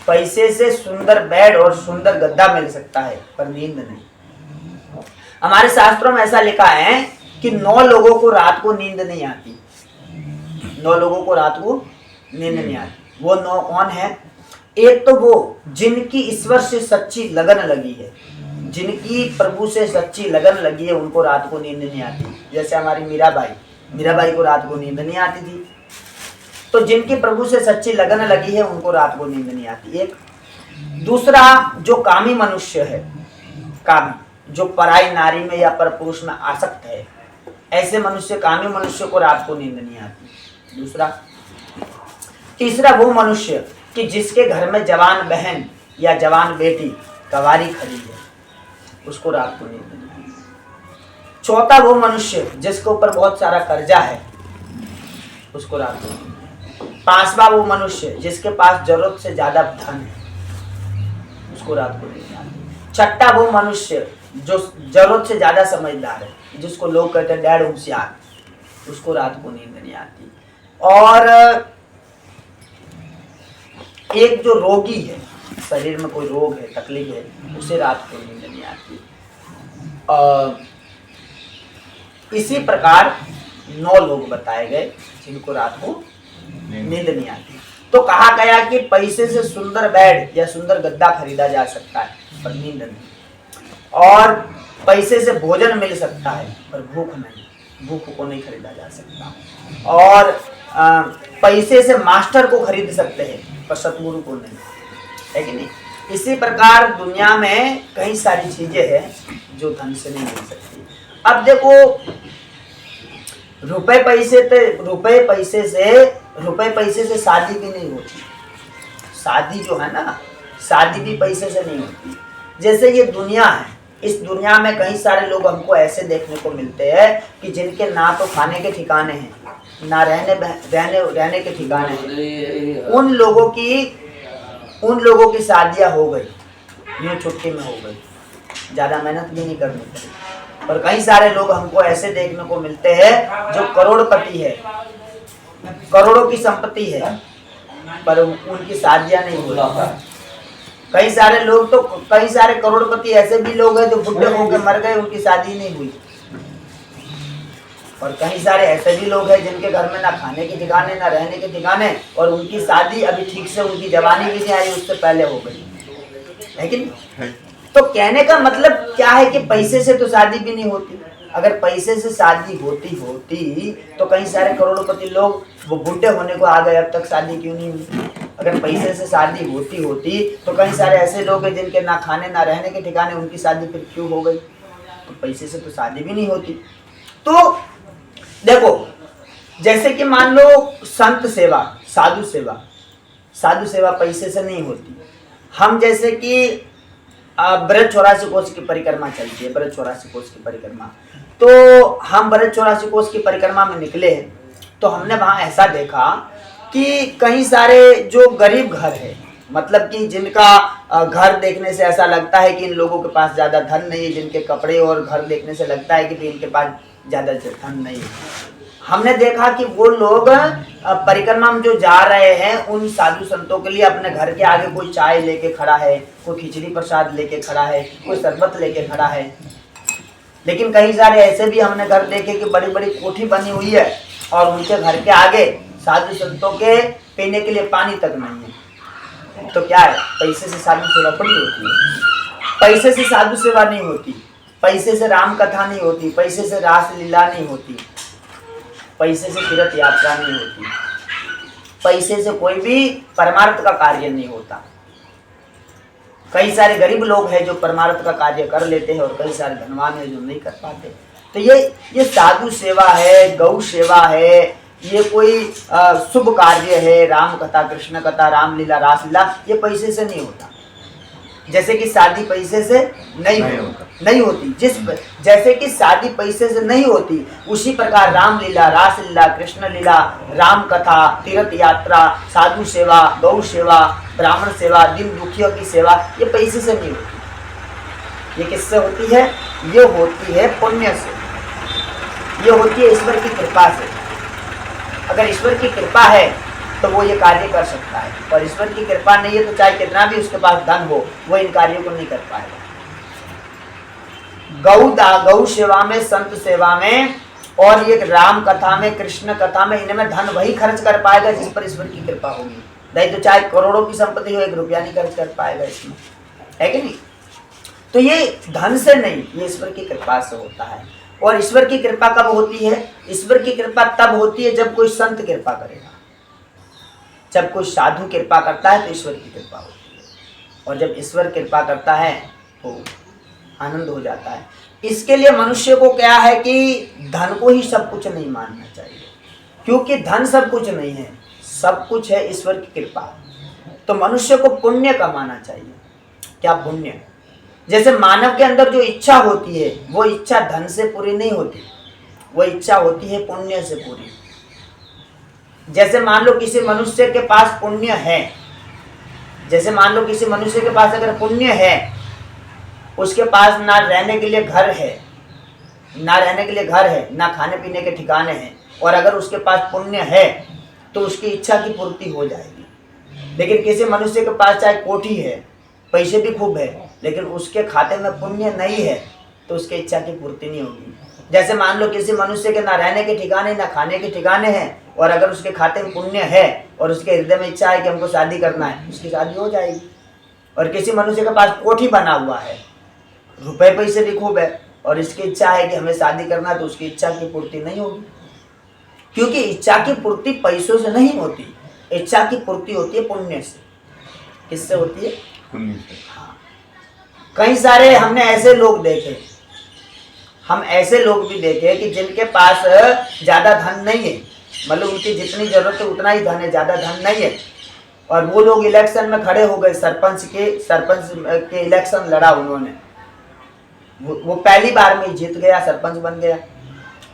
पैसे से सुंदर बेड और सुंदर गद्दा मिल सकता है पर नींद नहीं। हमारे शास्त्रों में ऐसा लिखा है कि 9 लोगों को रात को नींद नहीं आती। 9 लोगों को रात को नींद नहीं आती। वो 9 कौन है? एक तो वो जिनकी ईश्वर से सच्ची लगन लगी है, जिनकी प्रभु से सच्ची लगन लगी है, उनको रात को नींद नहीं आती। जैसे हमारी मीराबाई को रात को नींद नहीं आती थी। तो जिनकी प्रभु से सच्ची लगन लगी है उनको रात को नींद नहीं आती। एक दूसरा जो कामी मनुष्य है, कामी जो पराई नारी में या पर पुरुष में आसक्त है, ऐसे मनुष्य, कामी मनुष्य को रात को नींद नहीं आती। दूसरा, तीसरा वो मनुष्य कि जिसके घर में जवान बहन या जवान बेटी कवारी खड़ी है, उसको रात को नींद नहीं आती। चौथा वो मनुष्य जिसके ऊपर बहुत सारा कर्जा है, उसको रात को नींद नहीं आती। पांचवा वो मनुष्य जिसके पास जरूरत से ज्यादा धन है, उसको रात को नींद नहीं आती। छठा वो मनुष्य जो जरूरत से ज्यादा समझदार है, जिसको लोग कहते हैं डैड होशियार, उसको रात को नींद नहीं आती। और एक जो रोगी है, शरीर में कोई रोग है, तकलीफ है, उसे रात को नींद नहीं आती। इसी प्रकार 9 लोग बताए गए जिनको रात को नींद नहीं आती। तो कहा गया कि पैसे से सुंदर बेड या सुंदर गद्दा खरीदा जा सकता है पर नींद नहीं, और पैसे से भोजन मिल सकता है पर भूख नहीं, भूख को नहीं खरीदा जा सकता। और पैसे से मास्टर को खरीद सकते हैं पर सतगुरु को नहीं, है कि नहीं। इसी प्रकार दुनिया में कई सारी चीजें हैं जो धन से नहीं मिल सकती। अब देखो, रुपए पैसे से शादी भी नहीं होती। शादी जो है ना, शादी भी पैसे से नहीं होती। जैसे ये दुनिया है, इस दुनिया में कई सारे लोग हमको ऐसे देखने को मिलते हैं कि जिनके ना तो खाने के ठिकाने हैं, ना रहने के ठिकाने हैं। उन लोगों की शादियां हो गई, यूं छुट्टी में हो गई, ज्यादा मेहनत भी नहीं करनी पड़ी। और कई सारे लोग हमको ऐसे देखने को मिलते हैं जो करोड़पति है, करोड़ों की संपत्ति है, पर उनकी शादियां नहीं हुई। कई सारे लोग तो, कई सारे करोड़पति ऐसे भी लोग हैं जो बुढ़े होकर मर गए, उनकी शादी नहीं हुई। और कई सारे ऐसे भी लोग हैं जिनके घर में ना खाने के ठिकाने, ना रहने के ठिकाने, और उनकी शादी अभी ठीक से, उनकी जवानी भी नहीं आई, उससे पहले हो गई, है कि नहीं। तो कहने का मतलब क्या है कि पैसे से तो शादी भी नहीं होती। अगर पैसे से शादी होती तो कई सारे करोड़पति लोग वो बुढ़े होने को आ गए, अब तक शादी क्यों नहीं हुई। अगर पैसे से शादी होती तो कई सारे ऐसे लोग हैं जिनके ना खाने ना रहने के ठिकाने, उनकी शादी फिर क्यों हो गई। तो पैसे से तो शादी भी नहीं होती। तो देखो, जैसे कि मान लो संत सेवा, साधु सेवा पैसे से नहीं होती। हम जैसे कि ब्रज 84 कोष की परिक्रमा चलती है, ब्रज 84 कोष की परिक्रमा, तो हम ब्रज 84 कोष की परिक्रमा में निकले, तो हमने वहां ऐसा देखा कि कई सारे जो गरीब घर है, मतलब कि जिनका घर देखने से ऐसा लगता है कि इन लोगों के पास ज्यादा धन नहीं है, जिनके कपड़े और घर देखने से लगता है कि इनके पास ज्यादा धन नहीं है। हमने देखा कि वो लोग परिक्रमा में जो जा रहे हैं, उन साधु संतों के लिए अपने घर के आगे कोई चाय लेके खड़ा है, कोई खिचड़ी प्रसाद लेके खड़ा है, कोई शरबत लेके खड़ा है। लेकिन कई सारे ऐसे भी हमने घर देखे कि बड़ी बड़ी कोठी बनी हुई है और उनके घर के आगे साधु संतों के पीने के लिए पानी तक नहीं है। तो क्या है, पैसे से साधु सेवा थोड़ी होती है। पैसे से साधु सेवा नहीं होती, पैसे से राम कथा नहीं होती, पैसे से रास लीला नहीं होती, पैसे से तीर्थ यात्रा नहीं होती, पैसे से कोई भी परमार्थ का कार्य नहीं होता। कई सारे गरीब लोग हैं जो परमार्थ का कार्य कर लेते हैं और कई सारे धनवान हैं जो नहीं कर पाते। तो ये साधु सेवा है, गौ सेवा है, ये कोई शुभ कार्य है, राम कथा, कृष्ण कथा, रामलीला, रासलीला, ये पैसे से नहीं होता। जैसे कि शादी पैसे से नहीं होती, जैसे कि शादी पैसे से नहीं होती, उसी प्रकार रामलीला, रासलीला, कृष्ण लीला, राम कथा, तीर्थ यात्रा, साधु सेवा, गौ सेवा, ब्राह्मण सेवा, दीन दुखियों की सेवा, ये पैसे से नहीं होती। ये किससे होती है? ये होती है पुण्य से, ये होती है ईश्वर की कृपा से। अगर ईश्वर की कृपा है तो वो ये कार्य कर सकता है, और ईश्वर की कृपा नहीं है तो चाहे कितना भी उसके पास धन हो, वो इन कार्यों को नहीं कर पाएगा। गौ सेवा में, संत सेवा में, और ये राम कथा में, कृष्ण कथा में, इनमें धन वही खर्च कर पाएगा जिस पर ईश्वर की कृपा होगी। नहीं तो चाहे करोड़ों की संपत्ति हो, 1 रुपया नहीं खर्च कर पाएगा इसमें, है कि नहीं। तो ये धन से नहीं, ये ईश्वर की कृपा से होता है। और ईश्वर की कृपा कब होती है? ईश्वर की कृपा तब होती है जब कोई संत कृपा करेगा, जब कोई साधु कृपा करता है तो ईश्वर की कृपा होती है। और जब ईश्वर कृपा करता है तो आनंद हो जाता है। इसके लिए मनुष्य को क्या है कि धन को ही सब कुछ नहीं मानना चाहिए, क्योंकि धन सब कुछ नहीं है, सब कुछ है ईश्वर की कृपा। तो मनुष्य को पुण्य कमाना चाहिए। क्या पुण्य? जैसे मानव के अंदर जो इच्छा होती है, वो इच्छा धन से पूरी नहीं होती, वो इच्छा होती है पुण्य से पूरी। जैसे मान लो किसी मनुष्य के पास पुण्य है, जैसे मान लो किसी मनुष्य के पास अगर पुण्य है उसके पास ना रहने के लिए घर है, ना खाने पीने के ठिकाने हैं, और अगर उसके पास पुण्य है तो उसकी इच्छा की पूर्ति हो जाएगी। लेकिन किसी मनुष्य के पास चाहे कोठी है, पैसे भी खूब है, लेकिन उसके खाते में पुण्य नहीं है तो उसकी इच्छा की पूर्ति नहीं होगी। जैसे मान लो किसी मनुष्य के ना रहने के ठिकाने, ना खाने के ठिकाने हैं, और अगर उसके खाते में पुण्य है और उसके हृदय में इच्छा है कि हमको शादी करना है, उसकी शादी हो जाएगी। और किसी मनुष्य के पास कोठी बना हुआ है, रुपए पैसे भी खूब है, और इसकी इच्छा है कि हमें शादी करना है, तो उसकी इच्छा की पूर्ति नहीं होगी। क्योंकि इच्छा की पूर्ति पैसों से नहीं होती, इच्छा की पूर्ति होती है पुण्य से। किससे होती है? पुण्य से। हाँ। कई सारे हमने ऐसे लोग देखे, हम ऐसे लोग भी देखे कि जिनके पास ज्यादा धन नहीं है, मतलब उनकी जितनी जरूरत है उतना ही धन है, ज्यादा धन नहीं है, और वो लोग इलेक्शन में खड़े हो गए, सरपंच के इलेक्शन लड़ा उन्होंने, वो पहली बार में जीत गया, सरपंच बन गया।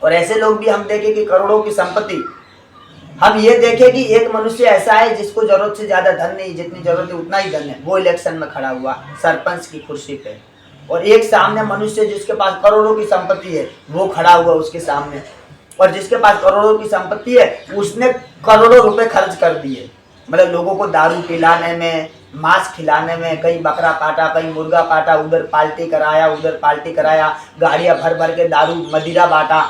और ऐसे लोग भी हम देखे कि करोड़ों की संपत्ति। हम ये देखे कि एक मनुष्य ऐसा है जिसको जरूरत से ज्यादा धन नहीं, जितनी जरूरत है उतना ही धन है, वो इलेक्शन में खड़ा हुआ सरपंच की कुर्सी पे। और एक सामने मनुष्य जिसके पास करोड़ों की संपत्ति है, वो खड़ा हुआ उसके सामने, और जिसके पास करोड़ों की संपत्ति है उसने करोड़ों रुपए खर्च कर दिए, मतलब लोगों को दारू पिलाने में, मांस खिलाने में, कहीं बकरा काटा, कहीं मुर्गा काटा, उधर पार्टी कराया, गाड़ियां भर भर के दारू मदिरा बांटा,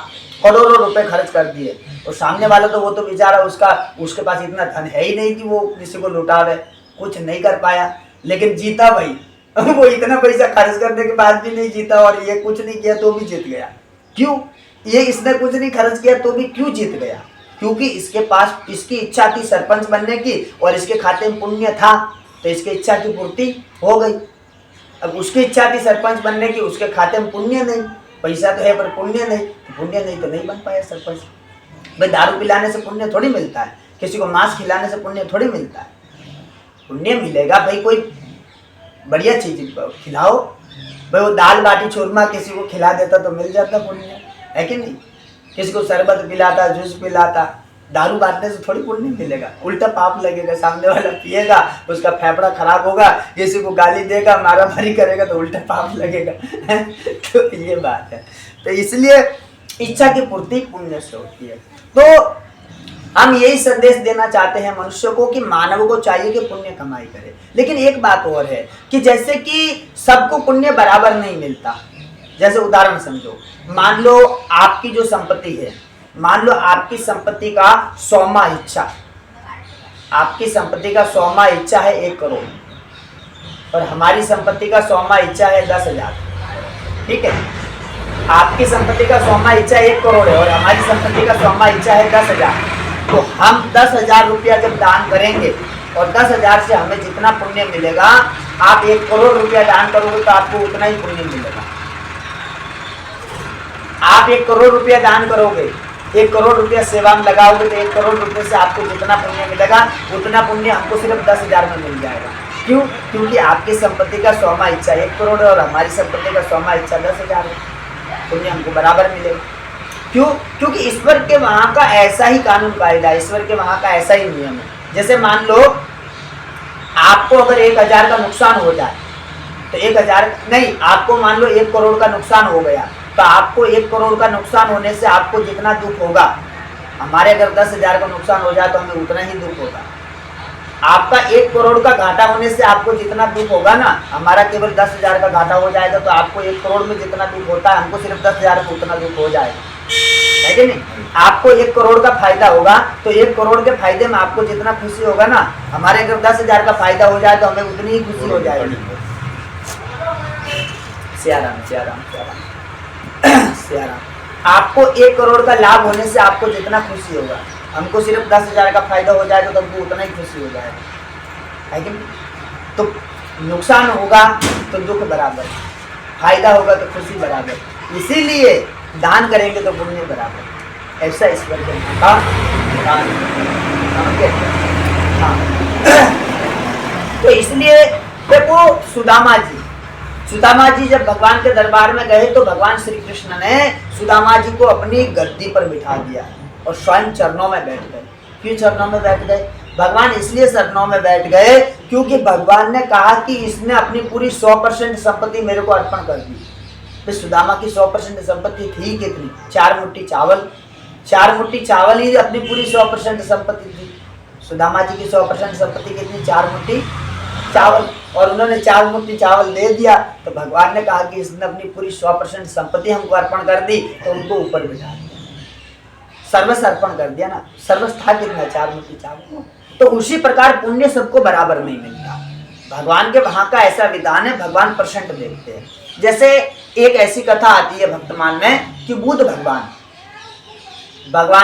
करोड़ों रुपए खर्च कर दिए। और सामने वाला तो वो तो बेचारा उसके पास इतना धन है ही नहीं कि वो किसी को लुटावे, कुछ नहीं कर पाया, लेकिन जीता भाई। वो इतना पैसा खर्च करने के बाद भी नहीं जीता, और ये कुछ नहीं किया तो भी जीत गया। क्यों? ये इसने कुछ नहीं खर्च किया तो भी क्यों जीत गया? क्योंकि इसके पास, इसकी इच्छा थी सरपंच बनने की, और इसके खाते में पुण्य था, तो इसकी इच्छा की पूर्ति हो गई। अब उसकी इच्छा थी सरपंच बनने की, उसके खाते में पुण्य नहीं, पैसा तो है पर पुण्य नहीं, तो नहीं बन पाया सरपंच। भाई दारू पिलाने से पुण्य थोड़ी मिलता है, किसी को मांस खिलाने से पुण्य थोड़ी मिलता है। पुण्य मिलेगा भाई कोई बढ़िया चीज खिलाओ, भाई वो दाल बाटी चूरमा किसी को खिला देता तो मिल जाता पुण्य, है कि नहीं? किसी को शरबत पिलाता, जूस पिलाता, दारू बांटने से थोड़ी पुण्य मिलेगा, उल्टा पाप लगेगा। सामने वाला पिएगा, उसका फेफड़ा खराब होगा, किसी को गाली देगा, मारामारी करेगा तो उल्टा पाप लगेगा। तो ये बात है। तो इसलिए इच्छा की पूर्ति पुण्य से होती है। तो हम यही संदेश देना चाहते हैं मनुष्य को कि मानव को चाहिए कि पुण्य कमाई करे। लेकिन एक बात और है कि जैसे कि सबको पुण्य बराबर नहीं मिलता। जैसे उदाहरण समझो, मान लो आपकी जो संपत्ति है, मान लो आपकी संपत्ति का 100वां हिस्सा, आपकी संपत्ति का 100वां हिस्सा है 1 करोड़, और हमारी संपत्ति का 100वां हिस्सा है 10,000। ठीक है, आपकी संपत्ति का 100वां हिस्सा 1 करोड़ है और हमारी संपत्ति का 100वां हिस्सा है 10,000। तो हम 10,000 रुपया जब दान करेंगे और 10,000 से हमें जितना पुण्य मिलेगा, आप 1 करोड़ रुपया दान करोगे तो आपको उतना ही पुण्य मिलेगा। आप 1 करोड़ रुपया दान करोगे, 1 करोड़ रुपया सेवा में लगाओगे तो 1 करोड़ रुपये से आपको जितना पुण्य मिलेगा उतना पुण्य हमको सिर्फ 10,000 में मिल जाएगा। क्यों? क्योंकि आपकी संपत्ति का 100वां हिस्सा 1 करोड़ है और हमारी संपत्ति का 100वां हिस्सा 10,000 है, पुण्य हमको बराबर मिलेगा। क्यों? क्योंकि ईश्वर के वहां का ऐसा ही कानून कायदा, ईश्वर के वहां का ऐसा ही नियम है। जैसे मान लो आपको अगर 1,000 का नुकसान हो जाए तो 1,000 नहीं, आपको मान लो 1 करोड़ का नुकसान हो गया, तो आपको 1 करोड़ का नुकसान होने से आपको जितना दुख होगा, हमारे अगर 10,000 का नुकसान हो जाए तो हमें उतना ही दुख होगा। आपका 1 करोड़ का घाटा होने से आपको जितना दुख होगा ना, हमारा केवल 10,000 का घाटा हो जाएगा, तो आपको 1 करोड़ में जितना दुख होता है हमको सिर्फ 10,000 में उतना दुख हो जाएगा, है कि नहीं? आपको 1 करोड़ का फायदा होगा तो 1 करोड़ के फायदे में आपको जितना खुशी होगा ना, हमारे अगर 10,000 का फायदा हो जाए तो हमें उतनी ही खुशी हो जाएगी। सियाराम सियाराम सियाराम सियाराम। आपको 1 करोड़ का लाभ होने से आपको जितना खुशी होगा, हमको सिर्फ 10,000 का फायदा हो जाएगा तो हमको उतना ही खुशी हो जाएगा, है कि नहीं? तो नुकसान होगा तो दुख बराबर, फायदा होगा तो खुशी बराबर। इसीलिए दान करेंगे तो पुण्य बराबर, ऐसा ईश्वर के हाँ। तो इसलिए देखो सुदामा जी जब भगवान के दरबार में गए तो भगवान श्री कृष्ण ने सुदामा जी को अपनी गद्दी पर बिठा दिया और स्वयं चरणों में बैठ गए। क्यों चरणों में बैठ गए? भगवान इसलिए सरनों में बैठ गए क्योंकि भगवान ने कहा कि इसने अपनी पूरी 100% संपत्ति मेरे को अर्पण कर दी। तो सुदामा की 100% संपत्ति थी कितनी? 4 मुट्ठी चावल। 4 मुट्ठी चावल ही अपनी पूरी 100% संपत्ति थी। सुदामा जी की 100% संपत्ति कितनी? 4 मुट्ठी चावल। और उन्होंने 4 मुट्ठी चावल दे दिया तो भगवान ने कहा कि इसने अपनी पूरी 100% संपत्ति हमको अर्पण कर दी, तो उनको ऊपर बिठा दिया, सर्वस्व अर्पण कर दिया ना। सर्वस्व था कितना? 4 मुट्ठी चावल। तो उसी प्रकार पुण्य सबको बराबर नहीं मिलता। भगवान के वहां का ऐसा विधान है, भगवान परसेंट देखते हैं। जैसे एक ऐसी कथा आती है भक्तमान में कि बुद्ध भगवान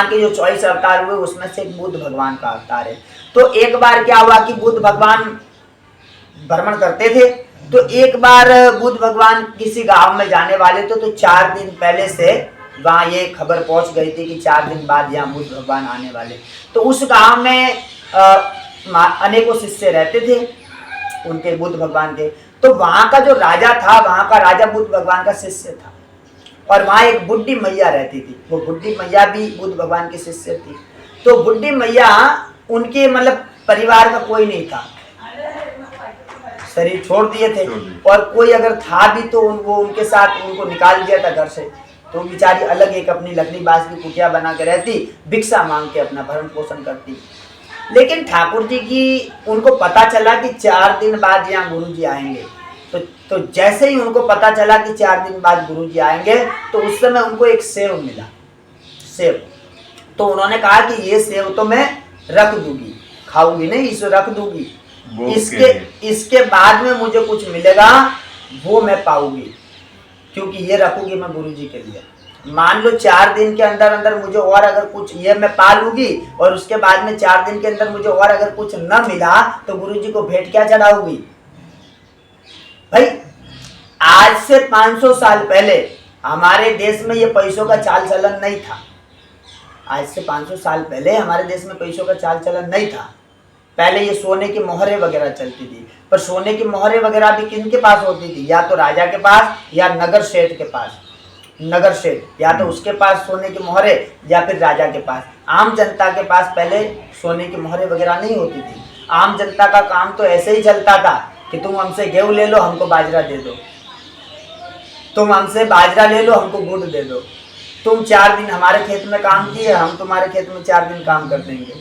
के जो 24 अवतार हुए उसमें से एक बुद्ध भगवान का अवतार है। तो एक बार क्या हुआ कि बुद्ध भगवान भ्रमण करते थे, तो एक बार बुद्ध भगवान किसी गांव में जाने वाले थे, तो 4 दिन पहले से वहां ये खबर पहुंच गई थी कि 4 दिन बाद यहाँ बुद्ध भगवान आने वाले। तो उस गांव में अनेकों शिष्य रहते थे उनके बुद्ध भगवान के। तो वहां का जो राजा था, वहां का राजा बुद्ध भगवान का शिष्य था, और वहां एक बुढ़ी मैया रहती थी। वो बुढ़ी मैया भी बुद्ध भगवान की शिष्य थी। तो बुढ़ी मैया उनके मतलब परिवार का कोई नहीं था, शरीर छोड़ दिए थे, और कोई अगर था भी तो वो उनके साथ उनको निकाल दिया था घर से। तो बेचारी अलग एक अपनी लकड़ी बांस की कुटिया बना के रहती, भिक्षा मांग के अपना भरण पोषण करती। लेकिन ठाकुर जी की उनको पता चला कि 4 दिन बाद यहाँ गुरु जी आएंगे। तो जैसे ही उनको पता चला कि 4 दिन बाद गुरु जी आएंगे, तो उस समय उनको एक सेव मिला, सेव। तो उन्होंने कहा कि ये सेव तो मैं रख दूंगी, खाऊंगी नहीं, इसे रख दूंगी, इसके बाद में मुझे कुछ मिलेगा वो मैं पाऊंगी, क्योंकि ये रखूंगी मैं गुरु जी के लिए। मान लो 4 दिन के अंदर अंदर मुझे और अगर कुछ ये मैं पा लूंगी, और उसके बाद में 4 दिन के अंदर मुझे और अगर कुछ न मिला तो गुरु जी को भेंट क्या चढ़ाऊंगी? भाई आज से 500 साल पहले हमारे देश में ये पैसों का चाल चलन नहीं था। आज से 500 साल पहले हमारे देश में पैसों का चाल चलन नहीं था। पहले ये सोने की मोहरें वगैरह चलती थी, पर सोने की मोहरें वगैरह भी किन के पास होती थी? या तो राजा के पास या नगर सेठ के पास। नगर सेठ या तो उसके पास सोने की मोहरें, या फिर राजा के पास। आम जनता के पास पहले सोने की मोहरें वगैरह नहीं होती थी। आम जनता का काम तो ऐसे ही चलता था कि तुम हमसे गेहूं ले लो, हमको बाजरा दे दो, तुम हमसे बाजरा ले लो, हमको गुड़ दे दो, तुम 4 दिन हमारे खेत में काम किए, हम तुम्हारे खेत में 4 दिन काम कर देंगे,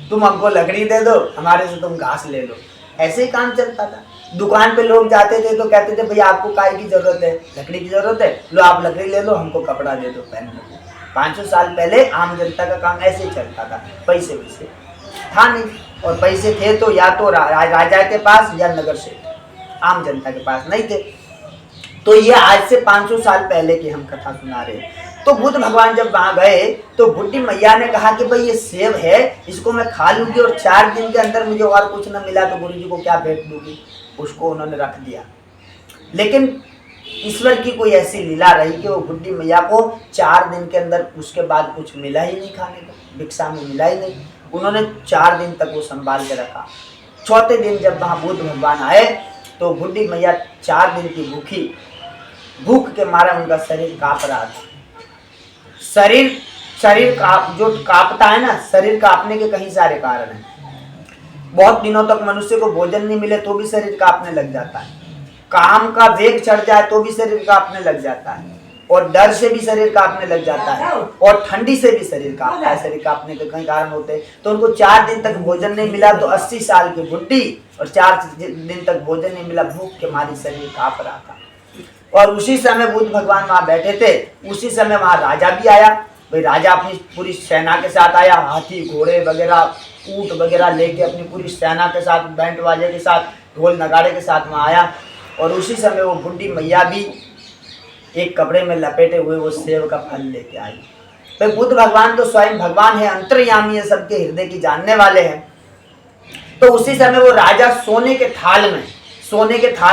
तुम हमको लकड़ी दे दो, हमारे से तुम घास ले लो। ऐसे ही काम चलता था। दुकान पे लोग जाते थे तो कहते थे भैया आपको काय की जरूरत है? लकड़ी की जरूरत है, लो आप लकड़ी ले लो, हमको कपड़ा दे दो पहनने को। 500 साल पहले आम जनता का काम ऐसे ही चलता था। पैसे वैसे था नहीं, और पैसे थे तो या तो राजा के पास या नगर से, आम जनता के पास नहीं थे। तो ये आज से 500 साल पहले की हम कथा सुना रहे हैं। तो बुद्ध भगवान जब वहां गए तो बुढ़ी मैया ने कहा कि भाई ये सेब है, इसको मैं खा लूंगी, और 4 दिन के अंदर मुझे और कुछ न मिला तो गुरु जी को क्या भेंट दूंगी? उसको उन्होंने रख दिया। लेकिन ईश्वर की कोई ऐसी लीला रही कि वो बुढ़ी मैया को 4 दिन के अंदर उसके बाद कुछ मिला ही नहीं, खाने को भिक्षा में मिला ही नहीं। उन्होंने 4 दिन तक वो संभाल के रखा। 4थे दिन जब वहां बुद्ध भगवान आए तो बुढ़ी मैया 4 दिन की भूख के मारे उनका शरीर कांप रहा था। शरीर जो कांपता है ना, शरीर कांपने के कई सारे कारण हैं। बहुत दिनों तक मनुष्य को भोजन नहीं मिले तो भी शरीर कांपने लग जाता है, काम का वेग चढ़ जाए तो भी शरीर कांपने लग जाता है, और डर से भी शरीर कांपने लग जाता है, और ठंडी से भी शरीर कांपता है। शरीर कांपने के कई कारण होते हैं। तो उनको 4 दिन तक भोजन नहीं मिला तो 80 साल की बुढ़ी, और 4 दिन तक भोजन नहीं मिला, भूख के मारे शरीर कांप रहा था। और उसी समय बुद्ध भगवान वहां बैठे थे। उसी समय वहां राजा भी आया। भाई राजा अपनी पूरी सेना के साथ आया, हाथी घोड़े वगैरह ऊंट वगैरह लेके अपनी पूरी सेना के साथ, बैंड बाजे के साथ, ढोल नगाड़े के साथ वहां आया। और उसी समय वो बुढ़ी मैया भी एक कपड़े में लपेटे हुए वो सेब का फल लेके आई। भाई बुद्ध भगवान तो स्वयं भगवान है, अंतर्यामी है, सबके हृदय की जानने वाले हैं। तो उसी समय वो राजा सोने के थाल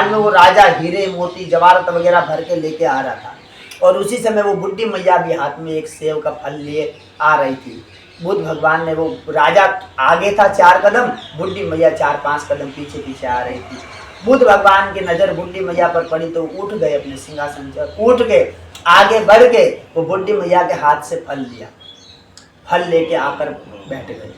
में वो राजा हीरे मोती जवाहरात वगैरह भर के लेके आ रहा था। और उसी समय वो बुढ़ी मैया भी हाथ में एक सेब का फल लिए आ रही थी। बुद्ध भगवान ने, वो राजा आगे था 4 कदम, बुढ़ी मैया 4-5 कदम पीछे पीछे आ रही थी। बुद्ध भगवान की नजर बुढ़ी मैया पर पड़ी तो उठ गए अपने सिंहासन से, उठ के आगे बढ़ के वो बुढ़ी मैया के हाथ से फल लिया, फल लेके आकर बैठ गए।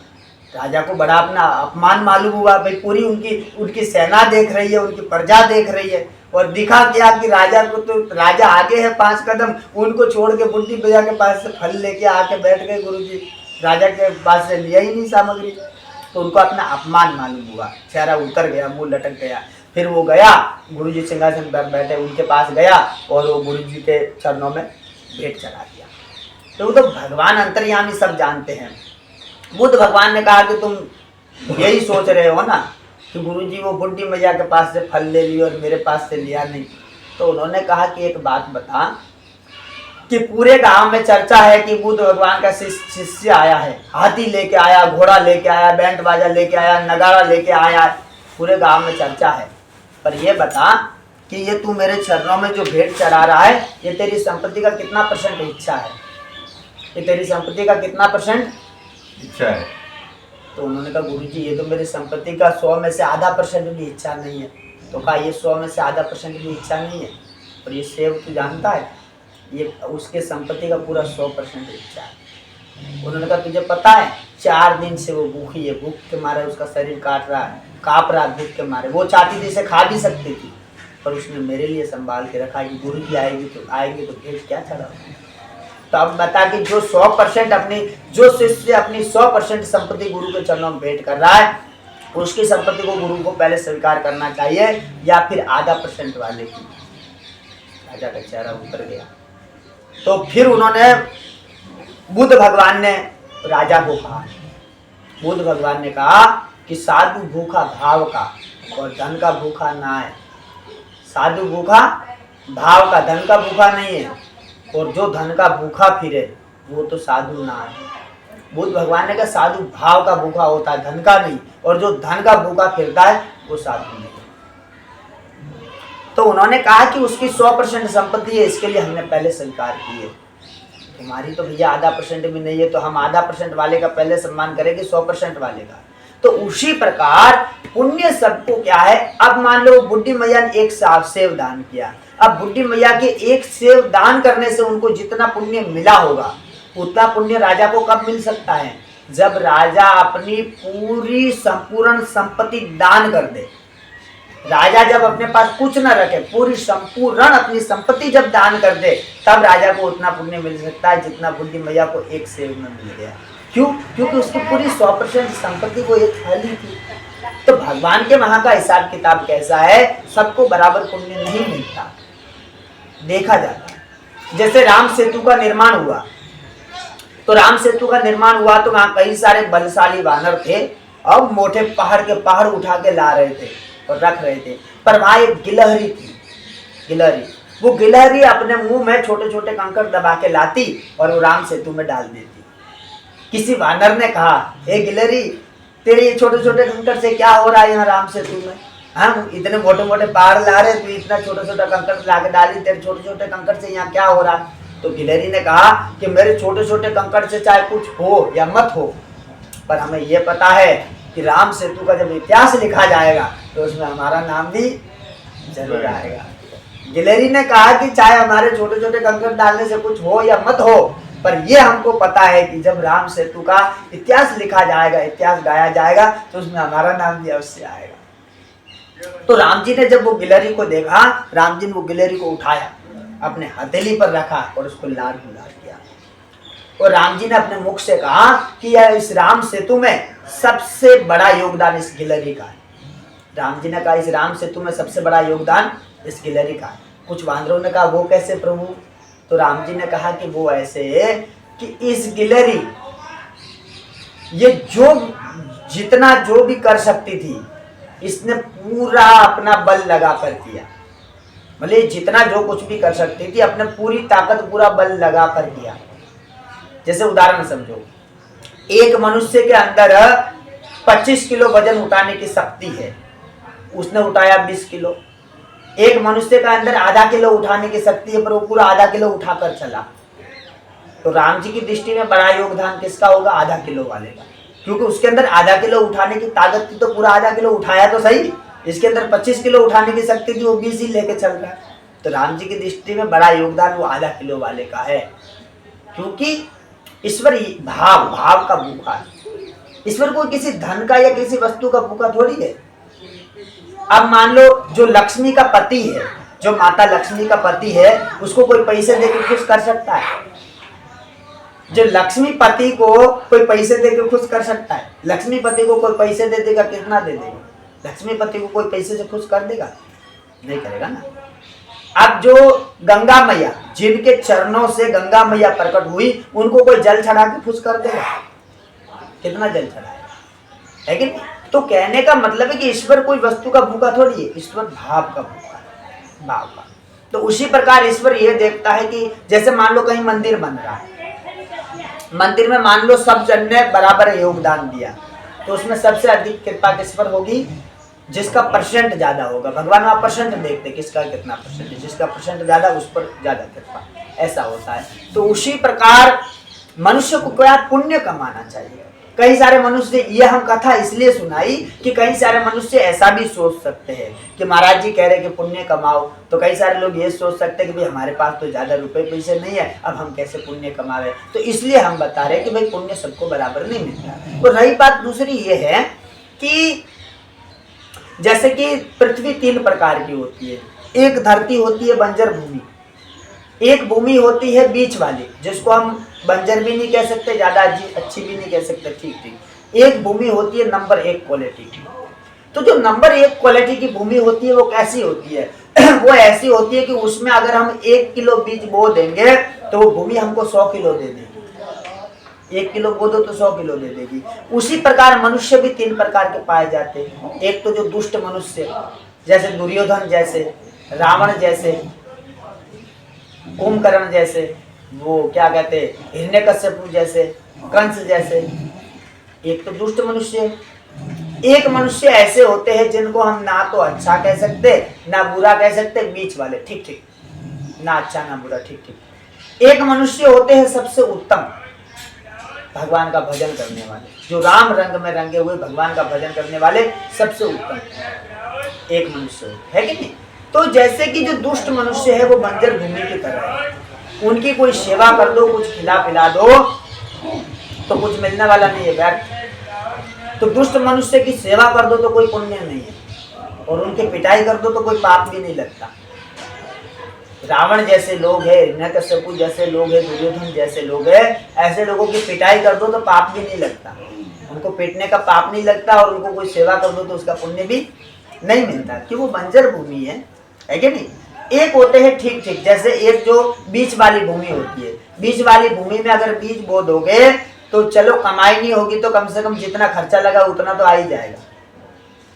राजा को बड़ा अपना अपमान मालूम हुआ। भाई पूरी उनकी सेना देख रही है, उनकी प्रजा देख रही है, और दिखा क्या कि राजा को तो राजा आगे है 5 कदम, उनको छोड़ के बुड्ढी भैया के पास से फल लेके आके बैठ गए गुरुजी। राजा के पास से लिया ही नहीं सामग्री, तो उनको अपना अपमान मालूम हुआ, चेहरा उतर गया, मुंह लटक गया। फिर वो गया, गुरुजी सिंहासन पर बैठे उनके पास गया और वो गुरुजी के चरणों में भेंट चढ़ा दिया। तो वो तो भगवान अंतर्यामी सब जानते हैं। बुद्ध भगवान ने कहा कि तुम यही सोच रहे हो ना कि गुरुजी वो बुड्ढी मैया के पास से फल ले लिया और मेरे पास से लिया नहीं। तो उन्होंने कहा कि एक बात बता कि पूरे गांव में चर्चा है कि बुद्ध भगवान का शिष्य आया है, हाथी लेके आया, घोड़ा लेके आया, बैंड बाजा लेके आया, नगाड़ा लेके आया, पूरे गांव में चर्चा है। पर ये बता कि ये तू मेरे चरणों में जो भेंट चढ़ा रहा है, ये तेरी संपत्ति का कितना % इच्छा है? ये तेरी संपत्ति का कितना % इच्छा है? तो उन्होंने कहा गुरुजी ये तो मेरी संपत्ति का 100 में से आधा % भी इच्छा नहीं है। तो कहा ये 100 में से आधा % भी इच्छा नहीं है, और ये सेव तू जानता है ये उसके संपत्ति का पूरा 100% इच्छा है। उन्होंने कहा तुझे पता है 4 दिन से वो भूखी है, भूख के मारे उसका शरीर काट रहा है, काँप रहा है भूख के मारे। वो चाहती थी इसे खा भी सकती थी, पर उसने मेरे लिए संभाल के रखा कि गुरुजी आएंगे तो भेंट क्या चढ़ा। तो अब बता कि जो 100% जो शिष्य अपनी 100% संपत्ति गुरु के चरणों में भेंट कर रहा है, उसकी संपत्ति को गुरु को पहले स्वीकार करना चाहिए या फिर आधा % वाले की? राजा का चेहरा उतर गया। तो फिर उन्होंने बुद्ध भगवान ने राजा को कहा, बुद्ध भगवान ने कहा कि साधु भूखा भाव का और धन का भूखा ना है। साधु भूखा भाव का, धन का भूखा नहीं है, और जो धन का भूखा फिरे वो तो साधु ना है। बुद्ध भगवान ने कहा साधु भाव का भूखा होता है, धन का नहीं, और जो धन का भूखा फिरता है वो साधु नहीं। तो उन्होंने कहा कि उसकी 100% संपत्ति है, इसके लिए हमने पहले स्वीकार की है। तुम्हारी तो भैया आधा % भी नहीं है, तो हम आधा % वाले का पहले सम्मान करेंगे 100% वाले का। तो उसी प्रकार पुण्य सबको क्या है, अब मान लो बुड्ढी मैया ने 1 सेव दान किया, अब बुड्ढी मैया के 1 सेव दान करने से उनको जितना पुण्य मिला होगा उतना पुण्य राजा को कब मिल सकता है? जब राजा अपनी पूरी संपूर्ण संपत्ति दान कर दे। राजा जब अपने पास कुछ न रखे, पूरी संपूर्ण अपनी संपत्ति जब दान कर दे, तब राजा को उतना पुण्य मिल सकता है जितना बुड्ढी मैया को 1 सेव में मिल गया। क्यों? क्योंकि उसकी पूरी 100% संपत्ति को एक थैली थी। तो भगवान के वहां का हिसाब किताब कैसा है, सबको बराबर पुण्य नहीं मिलता, देखा जाता है। जैसे राम सेतु का निर्माण हुआ, तो राम सेतु का निर्माण हुआ तो वहां कई सारे बलशाली वानर थे, अब मोटे पहाड़ के पहाड़ उठा के ला रहे थे और रख रहे थे। पर वहां एक गिलहरी थी, गिलहरी, वो गिलहरी अपने मुंह में छोटे छोटे कंकड़ दबा के लाती और वो राम सेतु में डाल देती। किसी वानर ने कहा, ए गिलहरी, तेरे ये छोटे छोटे कंकड़ से क्या हो रहा है यहाँ राम सेतु में? हम इतने मोटे मोटे पहाड़ ला रहे, तू इतना छोटा छोटा कंकड़ ला के डाली, तेरे छोटे छोटे कंकड़ से यहाँ क्या हो रहा? तो गिलहरी ने कहा कि मेरे छोटे छोटे कंकड़ से चाहे कुछ हो या मत हो, पर हमें ये पता है कि राम सेतु का जब इतिहास लिखा जाएगा तो उसमें हमारा नाम भी जरूर आएगा। गिलहरी ने कहा कि चाहे हमारे छोटे छोटे कंकड़ डालने से कुछ हो या मत हो, पर ये हमको पता है कि जब राम सेतु का इतिहास लिखा जाएगा, इतिहास गाया जाएगा, तो उसमें हमारा नाम भी अवश्य आएगा। तो राम जी ने जब वो गिलहरी को देखा, राम जी ने वो गिलहरी को उठाया, अपने हथेली पर रखा और उसको लाल गुलाल किया, और राम जी ने अपने मुख से कहा कि यह इस राम सेतु में सबसे बड़ा योगदान इस गिलहरी का है। राम जी ने कहा इस राम सेतु में सबसे बड़ा योगदान इस गिलहरी का है। कुछ वानरों ने कहा वो कैसे प्रभु? तो राम जी ने कहा कि वो ऐसे कि इस गिलहरी ये जितना जो भी कर सकती थी, इसने पूरा अपना बल लगा कर किया। मतलब जितना जो कुछ भी कर सकती थी, अपने पूरी ताकत पूरा बल लगा कर किया। जैसे उदाहरण समझो, एक मनुष्य के अंदर 25 किलो वजन उठाने की शक्ति है, उसने उठाया 20 किलो। एक मनुष्य का अंदर आधा किलो उठाने की शक्ति है, पर वो पूरा आधा किलो उठाकर चला। तो राम जी की दृष्टि में बड़ा योगदान किसका होगा? आधा किलो वाले का, क्योंकि उसके अंदर आधा किलो उठाने की ताकत थी, तो पूरा आधा किलो उठाया तो सही। इसके अंदर 25 किलो उठाने की शक्ति थी, वो 20 ही लेके चल रहा है। तो राम जी की दृष्टि में बड़ा योगदान वो आधा किलो वाले का है, क्योंकि ईश्वर भाव का भूखा है। ईश्वर कोई किसी धन का या किसी वस्तु का भूखा थोड़ी है। अब मान लो जो लक्ष्मी का पति है, जो माता लक्ष्मी का पति है, उसको कोई पैसे देकर खुश कर सकता है? जो लक्ष्मी पति को कोई पैसे देकर खुश कर सकता है? लक्ष्मी पति को कोई पैसे दे देगा, कितना दे देगा? लक्ष्मी पति को कोई पैसे से खुश कर देगा? नहीं करेगा ना। अब जो गंगा मैया, जिनके चरणों से गंगा मैया प्रकट हुई, उनको कोई जल चढ़ा के खुश कर देगा? कितना जल चढ़ाएगा, है कि नहीं? तो कहने का मतलब है कि ईश्वर कोई वस्तु का भूखा थोड़ी है, ईश्वर भाव का भूखा है, भाव का। तो उसी प्रकार ईश्वर यह देखता है कि जैसे मान लो कहीं मंदिर बन रहा है, मंदिर में मान लो सब जन ने बराबर योगदान दिया, तो उसमें सबसे अधिक कृपा किस पर होगी? जिसका परसेंट ज्यादा होगा। भगवान वहां परसेंट देखते, किसका कितना परसेंट है, जिसका परसेंट ज्यादा उस पर ज्यादा कृपा, ऐसा होता है। तो उसी प्रकार मनुष्य को क्या पुण्य कमाना चाहिए। कई सारे मनुष्य, ये हम कथा इसलिए सुनाई कि कई सारे मनुष्य ऐसा भी सोच सकते हैं कि महाराज जी कह रहे कि पुण्य कमाओ, तो कई सारे लोग ये सोच सकते हैं कि भाई हमारे पास तो ज्यादा रुपए पैसे नहीं है, अब हम कैसे पुण्य कमावे। तो इसलिए हम बता रहे हैं कि भाई पुण्य सबको बराबर नहीं मिलता। तो रही बात दूसरी ये है कि जैसे कि पृथ्वी 3 प्रकार की होती है। एक धरती होती है बंजर भूमि, एक भूमि होती है बीच वाली, जिसको हम बंजर भी नहीं कह सकते, ज्यादा अच्छी भी नहीं कह सकते, ठीक ठीक। एक भूमि होती है नंबर 1 क्वालिटी की। तो जो नंबर 1 क्वालिटी की भूमि होती है वो कैसी होती है? वो ऐसी होती है कि उसमें अगर हम 1 किलो बीज बो देंगे तो वो भूमि हमको 100 किलो दे देगी। 1 किलो बो दो तो 100 किलो दे देगी। उसी प्रकार मनुष्य भी 3 प्रकार के पाए जाते हैं। एक तो जो दुष्ट मनुष्य, जैसे दुर्योधन जैसे, रावण जैसे, कुंभकर्ण जैसे, वो क्या कहते हैं हिरण्यकश्यप जैसे, कंस जैसे। एक तो दुष्ट मनुष्य। एक मनुष्य ऐसे होते हैं जिनको हम ना तो अच्छा कह सकते ना बुरा कह सकते, बीच वाले, ठीक ठीक, ना अच्छा ना बुरा, ठीक ठीक। एक मनुष्य होते हैं सबसे उत्तम, भगवान का भजन करने वाले, जो राम रंग में रंगे हुए भगवान का भजन करने वाले सबसे उत्तम एक मनुष्य है कि नहीं। तो जैसे कि जो दुष्ट मनुष्य है वो बंजर भूमि की तरह है, उनकी कोई सेवा कर दो, कुछ खिला पिला दो तो कुछ मिलने वाला नहीं है, व्यर्थ। तो दुष्ट मनुष्य की सेवा कर दो तो कोई पुण्य नहीं है, और उनकी पिटाई कर दो तो कोई पाप भी नहीं लगता। रावण जैसे लोग हैं, हिरण्यकश्यप जैसे लोग हैं, दुर्योधन जैसे लोग हैं, ऐसे लोगों की पिटाई कर दो तो पाप भी नहीं लगता, उनको पीटने का पाप नहीं लगता, और उनको कोई सेवा कर दो तो उसका पुण्य भी नहीं मिलता, कि वो बंजर भूमि है कि नहीं। एक होते हैं ठीक ठीक, जैसे एक जो बीच वाली भूमि होती है, बीच वाली भूमि में अगर बीज बो दोगे तो चलो कमाई नहीं होगी तो कम से कम जितना खर्चा लगा उतना तो आ ही जाएगा।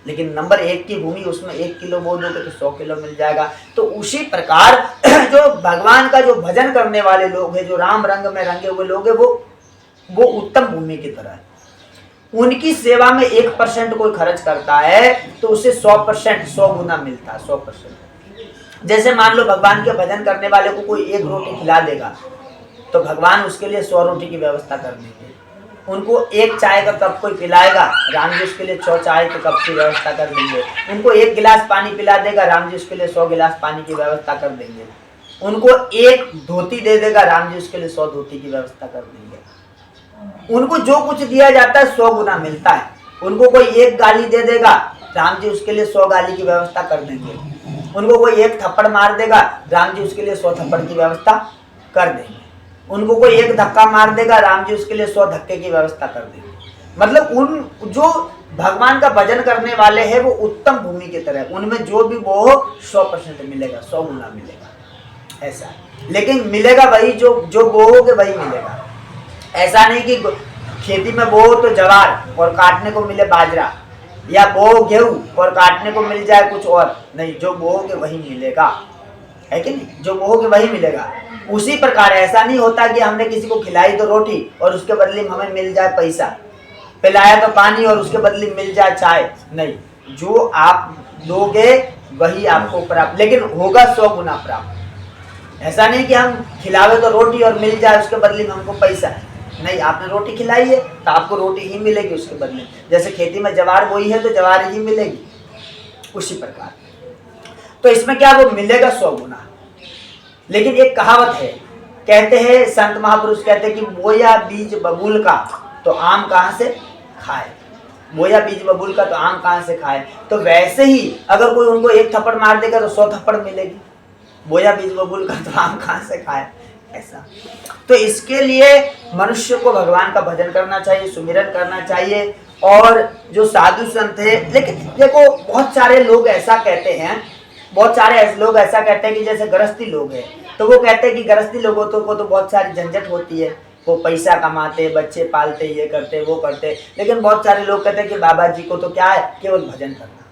लेकिन नंबर 1 की भूमि, उसमें 1 किलो बो दोगे तो 100 किलो मिल जाएगा। तो उसी प्रकार जो भगवान का जो भजन करने वाले लोग हैं, जो राम रंग में रंगे हुए लोग हैं, वो उत्तम भूमि की तरह है। उनकी सेवा में 1% कोई खर्च करता है तो उसे 100%, 100 गुना मिलता है, 100%। जैसे मान लो भगवान के भजन करने वाले को कोई 1 रोटी खिला देगा तो भगवान उसके लिए 100 रोटी की व्यवस्था कर देंगे। उनको 1 चाय का कप कोई पिलाएगा, राम जी उसके लिए 100 चाय के कप की व्यवस्था कर देंगे। उनको 1 गिलास पानी पिला देगा, राम जी उसके लिए 100 गिलास पानी की व्यवस्था कर देंगे। उनको 1 धोती दे देगा, राम जी उसके लिए 100 धोती की व्यवस्था कर देंगे। उनको जो कुछ दिया जाता है 100 गुना मिलता है। उनको कोई 1 गाली दे देगा, राम जी उसके लिए 100 गाली की व्यवस्था कर देंगे। उनको कोई 1 थप्पड़ मार देगा, राम जी उसके लिए 100 थप्पड़ की व्यवस्था कर देंगे। उनको कोई 1 धक्का मार देगा, राम जी उसके लिए 100 धक्के की व्यवस्था कर देंगे। मतलब उन जो भगवान का भजन करने वाले हैं वो उत्तम भूमि की तरह, उनमें जो भी वो 100% मिलेगा, 100 गुना मिलेगा, ऐसा। लेकिन मिलेगा वही जो बोओगे वही मिलेगा। ऐसा नहीं कि खेती में बो तो ज्वार और काटने को मिले बाजरा, या बो गेहूं और काटने को मिल जाए कुछ और, नहीं, जो बोओगे वही मिलेगा, है कि नहीं, जो बोओगे वही मिलेगा। उसी प्रकार ऐसा नहीं होता कि हमने किसी को खिलाई तो रोटी और उसके बदले में हमें मिल जाए पैसा, पिलाया तो पानी और उसके बदले मिल जाए चाय, नहीं, जो आप दोगे वही आपको प्राप्त, लेकिन होगा 100 गुना प्राप्त। ऐसा नहीं कि हम खिलावे तो रोटी और मिल जाए उसके बदले में हमको पैसा, नहीं, आपने रोटी खिलाई है तो आपको रोटी ही मिलेगी उसके बदले। जैसे खेती में ज्वार बोई है तो ज्वार ही मिलेगी, उसी प्रकार। तो इसमें क्या वो मिलेगा 100 गुना। लेकिन एक कहावत है, कहते हैं संत महापुरुष कहते हैं कि बोया बीज बबूल का तो आम कहाँ से खाए, बोया बीज बबूल का तो आम कहाँ से खाए। तो वैसे ही अगर कोई उनको एक थप्पड़ मार देगा तो 100 थप्पड़ मिलेगी, बोया बीज बबूल का तो आम कहाँ से खाए, ऐसा। तो इसके लिए मनुष्य को भगवान का भजन करना चाहिए, सुमिरन करना चाहिए। और जो साधु संत है, लेकिन देखो बहुत सारे लोग ऐसा कहते हैं, बहुत सारे लोग ऐसा कहते हैं कि जैसे गृहस्थी लोग हैं, तो वो कहते हैं कि गृहस्थी लोगों को तो बहुत सारी झंझट होती है, वो पैसा कमाते, बच्चे पालते, ये करते वो करते। लेकिन बहुत सारे लोग कहते हैं कि बाबा जी को तो क्या है, केवल भजन करना।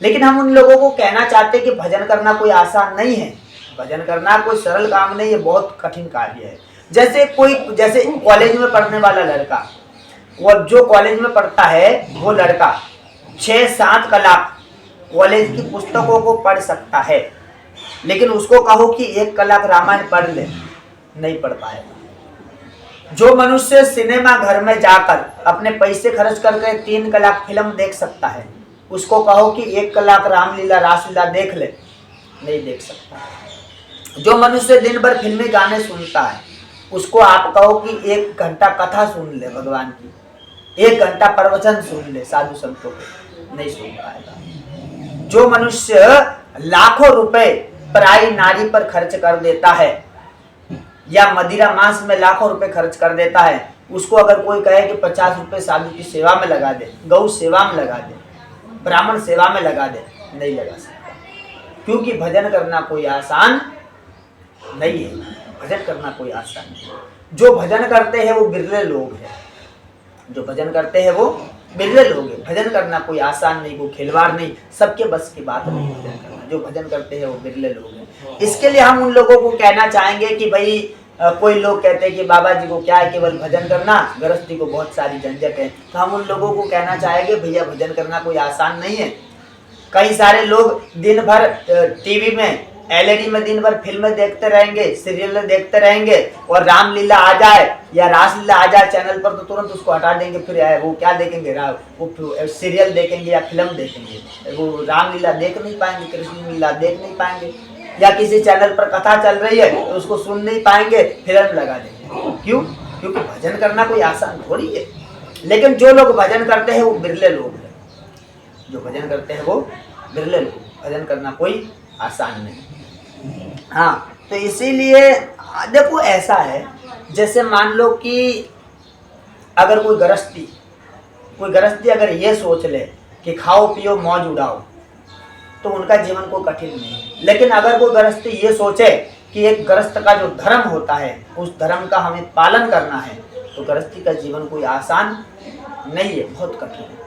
लेकिन हम उन लोगों को कहना चाहते हैं कि भजन करना कोई आसान नहीं है, भजन करना कोई सरल काम नहीं है, बहुत कठिन कार्य है। जैसे कॉलेज में पढ़ने वाला लड़का, वो जो कॉलेज में पढ़ता है वो लड़का 6-7 कलाक कॉलेज की पुस्तकों को पढ़ सकता है, लेकिन उसको कहो कि 1 कलाक रामायण पढ़ ले, नहीं पढ़ पाएगा। जो मनुष्य सिनेमा घर में जाकर अपने पैसे खर्च करके 3 कलाक फिल्म देख सकता है, उसको कहो कि 1 कलाक रामलीला रासलीला देख ले, नहीं देख सकता। जो मनुष्य दिन भर फिल्मी गाने सुनता है, उसको आप कहो कि 1 घंटा कथा सुन ले भगवान की, 1 घंटा प्रवचन सुन ले साधु संतों को, नहीं सुन पाएगा। जो मनुष्य लाखों रुपए पराई नारी पर खर्च कर देता है, या मदिरा मांस में लाखों रुपए खर्च कर देता है, उसको अगर कोई कहे कि 50 रुपए साधु की सेवा में लगा दे, गौ सेवा में लगा दे, ब्राह्मण सेवा में लगा दे, नहीं लगा सकता। क्योंकि भजन करना कोई आसान नहीं है, भजन करना कोई आसान नहीं। जो भजन करते हैं वो बिरले लोग हैं, जो भजन करते हैं वो बिरले लोग हैं। भजन करना कोई आसान नहीं, कोई खिलवाड़ नहीं, सबके बस की बात नहीं भजन करना। जो भजन करते हैं वो बिरले लोग हैं। इसके लिए हम उन लोगों को कहना चाहेंगे कि भाई कोई लोग कहते हैं कि बाबा जी को क्या है केवल भजन करना, गृहस्थी को बहुत सारी झंझट है। तो हम उन लोगों को कहना चाहेंगे भैया भजन करना कोई आसान नहीं है। कई सारे लोग दिन भर टीवी में एलईडी में दिन भर फिल्में देखते रहेंगे, सीरियल देखते रहेंगे, और रामलीला आ जाए या रासलीला आ जाए चैनल पर तो तुरंत उसको हटा देंगे। फिर वो क्या देखेंगे, वो सीरियल देखेंगे या फिल्म देखेंगे, वो रामलीला देख नहीं पाएंगे, कृष्ण लीला देख नहीं पाएंगे, या किसी चैनल पर कथा चल रही है तो उसको सुन नहीं पाएंगे, फिल्म लगा देंगे। क्यों? क्योंकि भजन करना कोई आसान थोड़ी है। लेकिन जो लोग भजन करते हैं वो बिरले लोग हैं, जो भजन करते हैं वो बिरले लोग। भजन करना कोई आसान नहीं। हाँ, तो इसीलिए देखो ऐसा है, जैसे मान लो कि अगर कोई गृहस्थी अगर ये सोच ले कि खाओ पियो मौज उड़ाओ, तो उनका जीवन कोई कठिन नहीं है। लेकिन अगर कोई गृहस्थी ये सोचे कि एक गृहस्थ का जो धर्म होता है उस धर्म का हमें पालन करना है, तो गृहस्थी का जीवन कोई आसान नहीं है, बहुत कठिन है।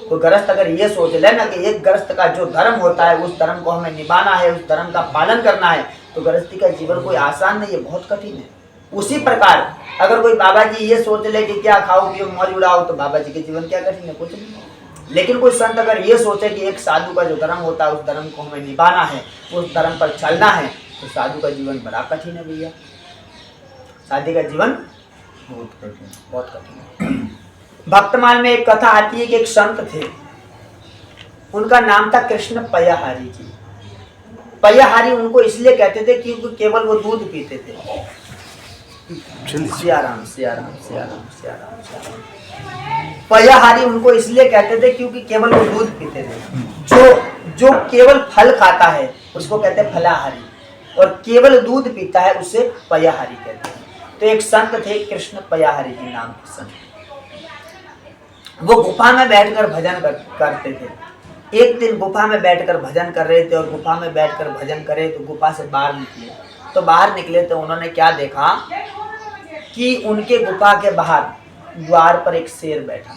कोई गृहस्थ अगर ये सोच ले ना कि एक गृहस्थ का जो धर्म होता है उस धर्म को हमें निभाना है, उस धर्म का पालन करना है, तो गृहस्थी का जीवन कोई आसान नहीं है, बहुत कठिन है। उसी प्रकार अगर कोई बाबा जी ये सोच ले कि क्या खाओ पियो मौज उड़ाओ, तो बाबा जी के जीवन क्या कठिन है, कुछ नहीं। लेकिन कोई संत अगर ये सोचे कि एक साधु का जो धर्म होता है उस धर्म को हमें निभाना है, उस धर्म पर चलना है, तो साधु का जीवन बड़ा कठिन है भैया। साधु का जीवन बहुत कठिन है। भक्तमाल में एक कथा आती है कि एक संत थे, उनका नाम था कृष्ण पयाहारी जी। पयाहारी उनको इसलिए कहते थे क्योंकि केवल वो दूध पीते थे। सियाराम सियाराम सियाराम सियाराम सियाराम। पयाहारी उनको इसलिए कहते थे क्योंकि केवल वो दूध पीते थे। जो केवल फल खाता है उसको कहते हैं फलाहारी, और केवल दूध पीता है उसे पयाहारी कहते हैं। तो एक संत थे कृष्ण पयाहारी जी नाम के संत, वो गुफा में बैठकर भजन करते थे। एक दिन गुफा में बैठकर भजन कर रहे थे, और गुफा में बैठकर भजन करे तो गुफा से बाहर निकले तो उन्होंने क्या देखा कि उनके गुफा के बाहर द्वार पर एक शेर बैठा।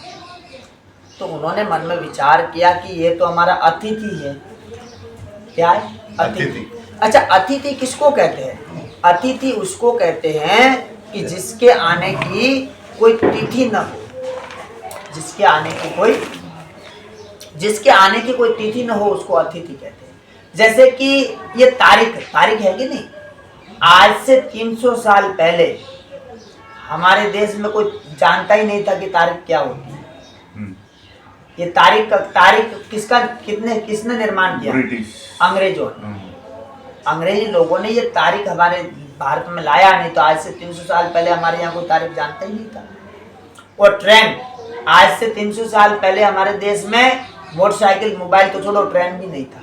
तो उन्होंने मन में विचार किया कि ये तो हमारा अतिथि है। क्या है? अतिथि। अच्छा, अतिथि किसको कहते हैं? अतिथि उसको कहते हैं कि जिसके आने की कोई तिथि न हो, जिसके आने की कोई तिथि न हो उसको अतिथि कहते हैं। जैसे कि ये तारीख है कि नहीं, आज से 300 साल पहले हमारे देश में कोई जानता ही नहीं था कि तारीख क्या होती है। ये तारीख किसने निर्माण किया? अंग्रेजों ने। अंग्रेजी लोगों ने ये तारीख हमारे भारत में लाया, नहीं तो आज से 300 साल पहले हमारे यहाँ कोई तारीख जानता ही नहीं था। और आज से 300 साल पहले हमारे देश में मोटरसाइकिल, मोबाइल तो छोड़ो, ट्रेन भी नहीं था।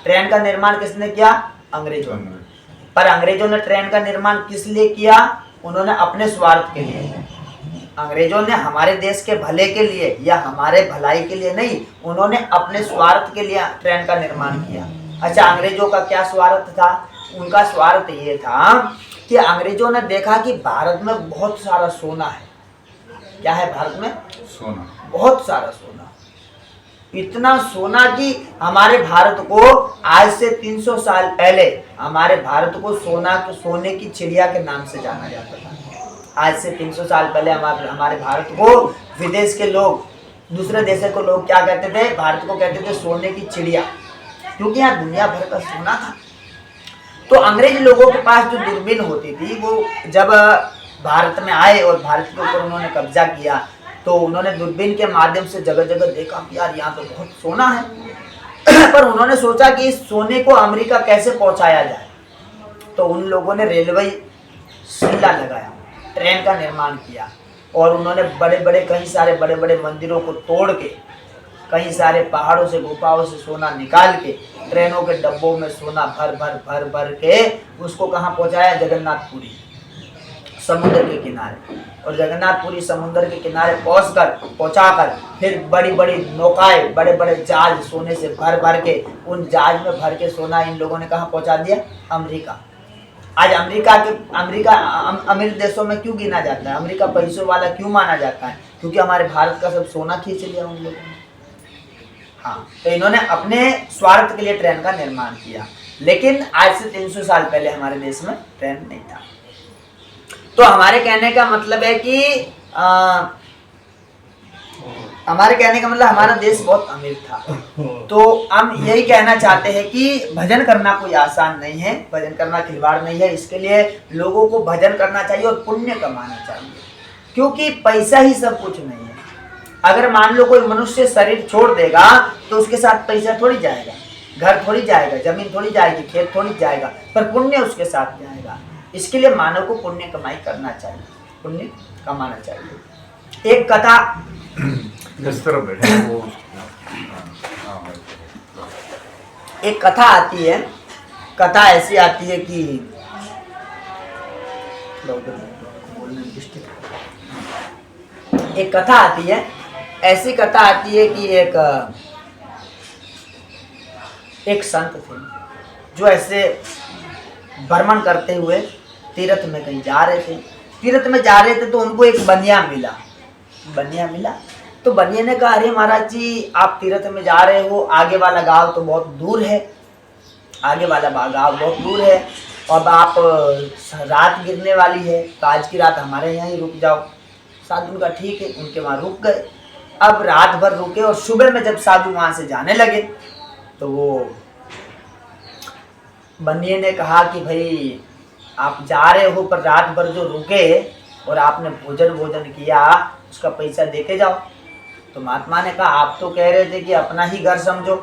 ट्रेन का निर्माण किसने किया? अंग्रेजों ने। पर अंग्रेजों ने ट्रेन का निर्माण किस लिए किया? उन्होंने अपने स्वार्थ के लिए। अंग्रेजों ने हमारे देश के भले के लिए या हमारे भलाई के लिए नहीं, उन्होंने अपने स्वार्थ के लिए ट्रेन का निर्माण किया। अच्छा, अंग्रेजों का क्या स्वार्थ था? उनका स्वार्थ ये था कि अंग्रेजों ने देखा कि भारत में बहुत सारा सोना है। क्या है भारत में? सोना, बहुत सारा सोना। इतना सोना कि हमारे भारत को आज से 300 साल पहले हमारे भारत को सोने की चिड़िया के नाम से जाना जाता था। आज से 300 साल पहले हमारे भारत को विदेश के लोग, दूसरे देशों के लोग क्या कहते थे? भारत को कहते थे सोने की चिड़िया, क्योंकि यहाँ दुनिया भर का सोना था। तो अंग्रेज लोगों के पास जो दूरबीन होती थी, वो जब भारत में आए और भारत के ऊपर उन्होंने कब्जा किया, तो उन्होंने दूरबीन के माध्यम से जगह जगह देखा कि यार यहाँ तो बहुत सोना है। पर उन्होंने सोचा कि इस सोने को अमेरिका कैसे पहुंचाया जाए। तो उन लोगों ने रेलवे शिला लगाया, ट्रेन का निर्माण किया, और उन्होंने कई सारे बड़े बड़े मंदिरों को तोड़ के, कई सारे पहाड़ों से, गुफाओं से सोना निकाल के, ट्रेनों के डब्बों में सोना भर के उसको कहाँ पहुंचाया? जगन्नाथपुरी समुद्र के किनारे। और जगन्नाथपुरी समुद्र के किनारे पहुंचाकर फिर बड़ी बड़ी नौकाएं, बड़े बड़े जहाज सोने से भर के, उन जहाज में भर के सोना इन लोगों ने कहाँ पहुंचा दिया? अमेरिका। आज अमेरिका अमीर देशों में क्यों गिना जाता है? अमेरिका पैसों वाला क्यों माना जाता है? क्योंकि हमारे भारत का सब सोना खींच लिया उन लोगों ने। हाँ, तो इन्होंने अपने स्वार्थ के लिए ट्रेन का निर्माण किया। लेकिन आज से 300 साल पहले हमारे देश में ट्रेन नहीं था। तो हमारे कहने का मतलब है कि हमारा देश बहुत अमीर था। तो हम यही कहना चाहते हैं कि भजन करना कोई आसान नहीं है, भजन करना खिलवाड़ नहीं है। इसके लिए लोगों को भजन करना चाहिए और पुण्य कमाना चाहिए, क्योंकि पैसा ही सब कुछ नहीं है। अगर मान लो कोई मनुष्य शरीर छोड़ देगा तो उसके साथ पैसा थोड़ी जाएगा, घर थोड़ी जाएगा, जमीन थोड़ी जाएगी, खेत थोड़ी जाएगा, पर पुण्य उसके साथ जाएगा। इसके लिए मानव को पुण्य कमाई करना चाहिए, पुण्य कमाना चाहिए। एक कथा एक कथा आती है। कथा ऐसी आती है कि एक कथा आती है, ऐसी कथा आती है कि एक संत थे जो ऐसे भ्रमण करते हुए तीर्थ में कहीं जा रहे थे। तीर्थ में जा रहे थे तो उनको एक बनिया मिला। तो बनिया ने कहा, अरे महाराज जी, आप तीर्थ में जा रहे हो, आगे वाला गांव तो बहुत दूर है, और आप रात गिरने वाली है, तो आज की रात हमारे यहाँ ही रुक जाओ। साधु ने कहा ठीक है, उनके वहाँ रुक गए। अब रात भर रुके और सुबह में जब साधु वहाँ से जाने लगे तो वो बनिए ने कहा कि भाई आप जा रहे हो, पर रात भर जो रुके और आपने भोजन किया उसका पैसा देके जाओ। तो महात्मा ने कहा, आप तो कह रहे थे कि अपना ही घर समझो।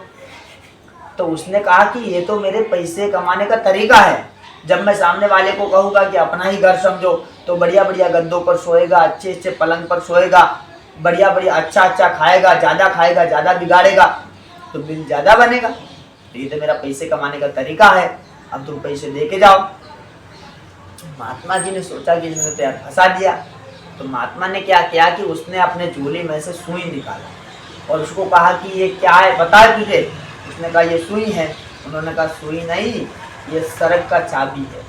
तो उसने कहा कि ये तो मेरे पैसे कमाने का तरीका है। जब मैं सामने वाले को कहूँगा कि अपना ही घर समझो, तो बढ़िया बढ़िया गद्दों पर सोएगा, अच्छे अच्छे पलंग पर सोएगा, बढ़िया बढ़िया अच्छा खाएगा, ज़्यादा बिगाड़ेगा तो बिल ज़्यादा बनेगा। तो ये तो मेरा पैसे कमाने का तरीका है, अब तुम पैसे दे के जाओ। महात्मा जी ने सोचा कि इसने तो यार फंसा दिया। तो महात्मा ने क्या किया कि उसने अपने झोली में से सुई निकाला और उसको कहा कि ये क्या है, बता तुझे। उसने कहा ये सुई है। उन्होंने कहा सुई नहीं, ये सड़क का चाबी है।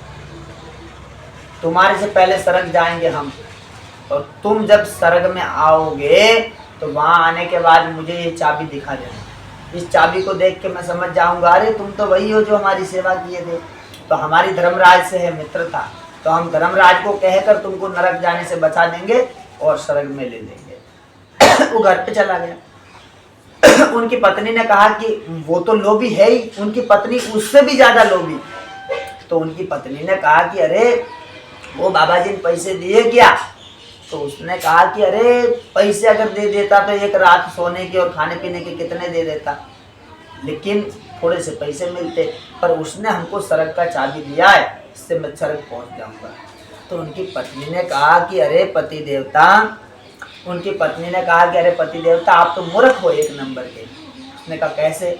तुम्हारे से पहले सड़क जाएंगे हम, और तुम जब सड़क में आओगे तो वहां आने के बाद मुझे ये चाबी दिखा देना। इस चाबी को देख के मैं समझ जाऊंगा, अरे तुम तो वही हो जो हमारी सेवा किए थे। तो हमारी धर्मराज से है मित्रता, तो हम धर्मराज को कहकर तुमको नरक जाने से बचा देंगे और स्वर्ग में ले लेंगे। वो घर पे चला गया। उनकी पत्नी ने कहा कि वो तो लोभी है ही, उनकी पत्नी उससे भी ज्यादा लोभी। तो उनकी पत्नी ने कहा कि अरे वो बाबा जी ने पैसे दिए क्या? तो उसने कहा कि अरे पैसे अगर दे देता तो एक रात सोने के और खाने पीने के कितने दे देता, लेकिन थोड़े से पैसे मिलते। पर उसने हमको सड़क का चाबी दिया है, इससे मैं सड़क पहुंच जाऊंगा। तो उनकी पत्नी ने कहा कि अरे पति देवता, उनकी पत्नी ने कहा कि अरे पति देवता आप तो मूर्ख हो एक नंबर के। उसने कहा कैसे?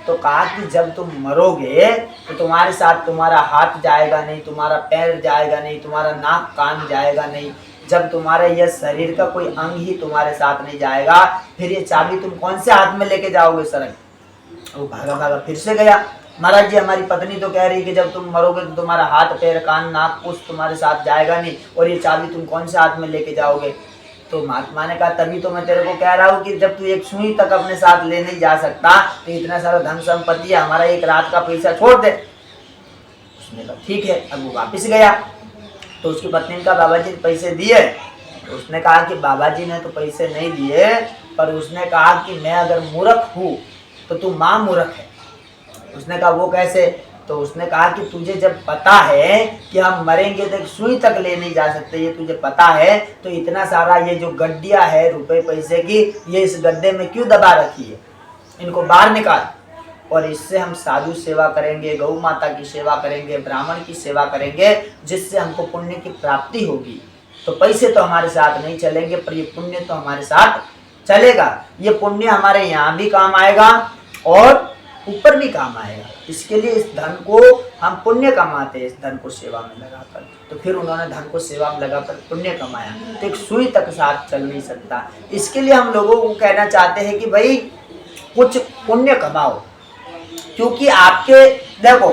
तो कहा कि जब तुम मरोगे तो तुम्हारे साथ तुम्हारा हाथ जाएगा नहीं, तुम्हारा पैर जाएगा नहीं, तुम्हारा नाक कान जाएगा नहीं। जब तुम्हारा यह शरीर का कोई अंग ही तुम्हारे साथ नहीं जाएगा, फिर ये चाबी तुम कौन से हाथ में लेके जाओगे सड़क? वो भागा भागा फिर से गया। महाराज जी हमारी पत्नी तो कह रही है कि जब तुम मरोगे तो तुम्हारा हाथ पैर कान नाक कुछ तुम्हारे साथ जाएगा नहीं, और ये चाबी तुम कौन से हाथ में लेके जाओगे? तो महात्मा ने कहा तभी तो मैं तेरे को कह रहा हूँ कि जब तू एक सुई तक अपने साथ ले नहीं जा सकता तो इतना सारा धन संपत्ति है, हमारा एक रात का पैसा छोड़ दे। उसने कहा ठीक है। अब वो वापिस गया तो उसकी पत्नी ने कहा बाबा जी ने पैसे दिए? तो उसने कहा कि बाबा जी ने तो पैसे नहीं दिए, पर उसने कहा कि मैं अगर मूर्ख हूँ तो तू माँ मूर्ख है। उसने कहा वो कैसे? तो उसने कहा कि तुझे जब पता है कि हम मरेंगे तो सुई तक ले नहीं जा सकते, ये तुझे पता है, तो इतना सारा ये जो गड्डिया है रुपए पैसे की, ये इस गड्ढे में क्यों दबा रखी है? इनको बाहर निकाल, और इससे हम साधु सेवा करेंगे, गौ माता की सेवा करेंगे, ब्राह्मण की सेवा करेंगे, जिससे हमको पुण्य की प्राप्ति होगी। तो पैसे तो हमारे साथ नहीं चलेंगे, पर ये पुण्य तो हमारे साथ चलेगा। ये पुण्य हमारे यहाँ भी काम आएगा और ऊपर भी काम आएगा। इसके लिए इस धन को हम पुण्य कमाते हैं, इस धन को सेवा में लगाकर। तो फिर उन्होंने धन को सेवा में लगाकर पुण्य कमाया। तो एक सुई तक साथ चल नहीं सकता। इसके लिए हम लोगों को कहना चाहते हैं कि भाई कुछ पुण्य कमाओ, क्योंकि आपके देखो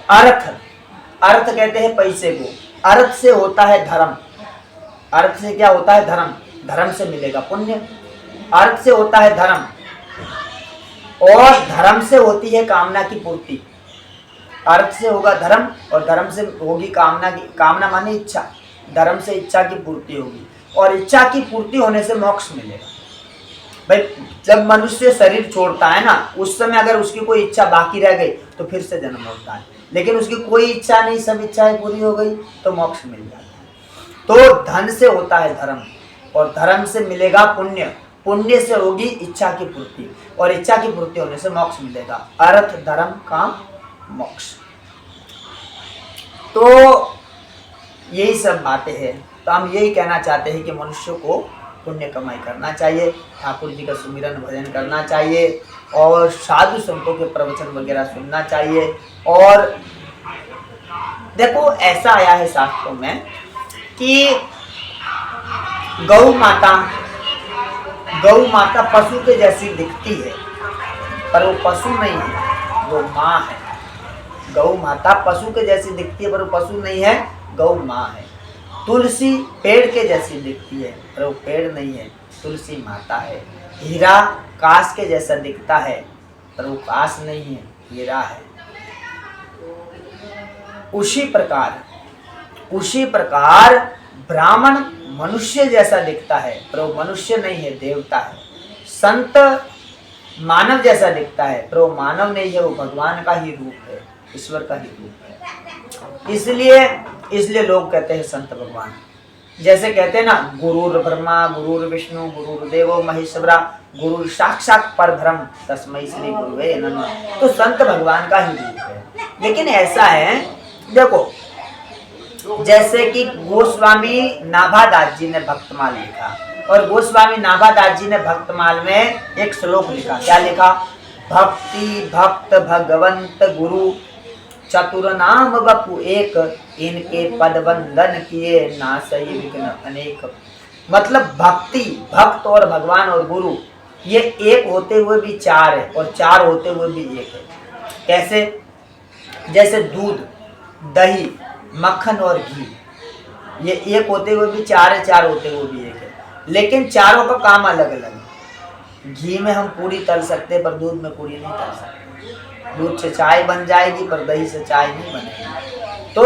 अर्थ कहते हैं पैसे को, अर्थ से होता है धर्म। अर्थ से क्या होता है? धर्म। धर्म से मिलेगा पुण्य। अर्थ से होता है धर्म, और धर्म से होती है कामना की पूर्ति। अर्थ से होगा धर्म और धर्म से होगी कामना की, कामना माने इच्छा, धर्म से इच्छा की पूर्ति होगी, और इच्छा की पूर्ति होने से मोक्ष मिलेगा। भाई जब मनुष्य शरीर छोड़ता है ना, उस समय अगर उसकी कोई इच्छा बाकी रह गई तो फिर से जन्म होता है, लेकिन उसकी कोई इच्छा नहीं, सब इच्छाएं पूरी हो गई तो मोक्ष मिल जाता है। तो धन से होता है धर्म, और धर्म से मिलेगा पुण्य, पुण्य से होगी इच्छा की पूर्ति, और इच्छा की पूर्ति होने से मोक्ष मिलेगा। अर्थ धर्म काम मोक्ष। तो यही सब बातें हैं। तो हम यही कहना चाहते हैं कि मनुष्य को पुण्य कमाई करना चाहिए, ठाकुर जी का सुमिरन भजन करना चाहिए, और साधु संतों के प्रवचन वगैरह सुनना चाहिए। और देखो ऐसा आया है शास्त्रों में कि गौ माता पशु के जैसी दिखती है, पर वो पशु नहीं है, वो माँ है। गौ माता पशु के जैसी दिखती है, पर वो पशु नहीं है, गौ माँ है। तुलसी पेड़ के जैसी दिखती है, पर वो पेड़ नहीं है, तुलसी माता है। हीरा कांच के जैसा दिखता है, पर वो कांच नहीं है, हीरा है। उसी प्रकार ब्राह्मण मनुष्य जैसा दिखता है, पर वो मनुष्य नहीं है, देवता है। संत मानव जैसा दिखता है, पर वो मानव नहीं है, वो भगवान का ही रूप है, ईश्वर का ही रूप है। इसलिए लोग कहते हैं संत भगवान। जैसे कहते हैं ना, गुरुर ब्रह्मा गुरुर विष्णु गुरुर्देवो महेश्वरा गुरु साक्षात परब्रह्म तस्मै श्री गुरुवे नमः। तो संत भगवान का ही रूप है। लेकिन ऐसा है, देखो जैसे कि गोस्वामी नाभादास जी ने भक्तमाल लिखा, और गोस्वामी नाभादास जी ने भक्तमाल में एक श्लोक लिखा। क्या लिखा? भक्ति भक्त भगवंत गुरु चतुर नाम बपु एक, इनके पद वंदन किए नासई विघ्न अनेक। मतलब भक्ति, भक्त और भगवान और गुरु, ये एक होते हुए भी चार है, और चार होते हुए भी एक है। कैसे? जैसे दूध, दही, मक्खन और घी, ये एक होते हुए भी चार है, चार होते हुए भी एक है, लेकिन चारों का काम अलग अलग है। घी में हम पूरी तल सकते हैं, पर दूध में पूरी नहीं तल सकते। दूध से चाय बन जाएगी, पर दही से चाय नहीं बनेगी। तो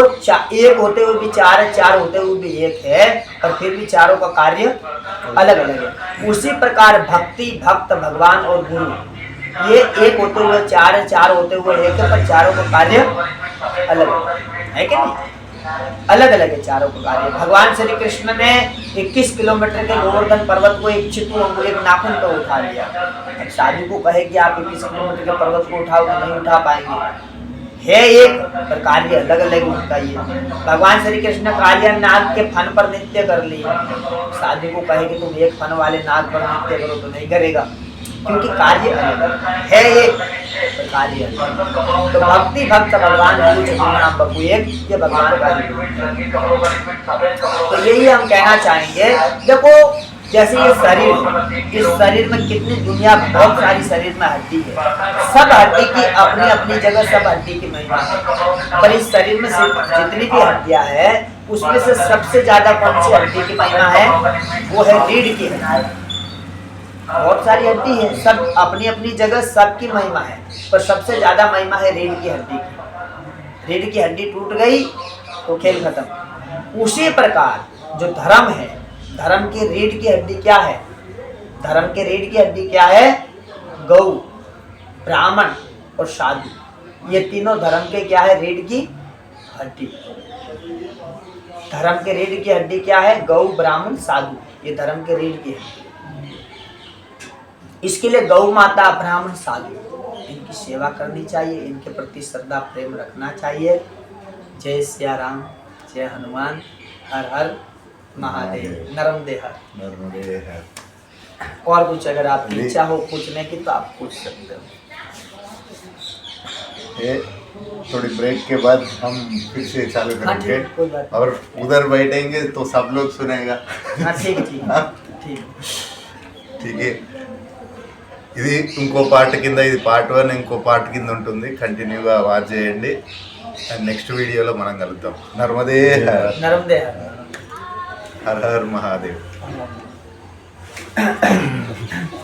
एक होते हुए भी चार है, चार होते हुए भी एक है, पर फिर भी चारों का कार्य अलग अलग है। उसी प्रकार भक्ति, भक्त, भगवान और गुरु, ये एक होते हुए चार है, चार होते हुए एक है, पर चारों का कार्य अलग अलग है कि नहीं? अलग अलग है चारों का कार्य। भगवान श्री कृष्ण ने 21 किलोमीटर के गोवर्धन पर्वत को एक चितू, एक नाखून पर उठा लिया। साधु को कहे कि आप 21 किलोमीटर के पर्वत को उठाओ, तो नहीं उठा पाएंगे। है एक, पर कार्य अलग अलग उनका ये। भगवान श्री कृष्ण कालिया नाग के फन पर नृत्य कर लिए, साधु को कहे कि तुम एक फन वाले नाग पर नृत्य करो तो नहीं करेगा, क्योंकि कार्य अलग है एक, पर कार्य अलग। तो भक्ति भक्त भगवान नाम बबू एक, ये भगवान का रूप है। तो यही हम कहना चाहेंगे। देखो जैसे ये शरीर, इस शरीर में कितनी दुनिया, बहुत सारी शरीर में हड्डी है, सब हड्डी की अपनी अपनी जगह, सब हड्डी की महिमा है। पर इस शरीर में जितनी भी हड्डियां है उसमें से सबसे ज्यादा कौन सी हड्डी की महिमा है? वो है रीढ़ की हड्डी। बहुत सारी हड्डी है, सब अपनी अपनी जगह सबकी महिमा है, पर सबसे ज्यादा महिमा है रीढ़ की हड्डी की। रीढ़ की हड्डी टूट गई तो खेल खत्म। उसी प्रकार जो धर्म है, धर्म की रीढ़ की हड्डी क्या है? धर्म के रीढ़ की हड्डी क्या है? गौ, ब्राह्मण और साधु, ये तीनों धर्म के क्या है? रीढ़ की हड्डी। धर्म के रीढ़ की हड्डी क्या है? गौ, ब्राह्मण, साधु, ये धर्म के रीढ़ की हड्डी। इसके लिए गौ माता, ब्राह्मण, साधु, इनकी सेवा करनी चाहिए, इनके प्रति श्रद्धा प्रेम रखना चाहिए। जय सिया राम, जय हनुमान, हर हर महादेव, नर्मदे हर। नर्मदे हर। और कुछ अगर आपकी इच्छा हो पूछने की तो आप पूछ सकते हो। ये थोड़ी ब्रेक के बाद हम फिर से चालू हाँ, करेंगे ठीक, कोई बात और उधर बैठेंगे तो सब लोग सुनेगा। हाँ ठीक है, ठीक है, हाँ? ठीक। ठीक है, ఇది ఇంకో పార్ట్ కింద, ఇది పార్ట్ 1, ఇంకో పార్ట్ కింద ఉంటుంది, కంటిన్యూగా వాచ్ చేయండి. అండ్ నెక్స్ట్ వీడియోలో మనం కలుద్దాం. నర్మదే హర్, नर्मदे హర్ హర్ మహాదేవ్. हर।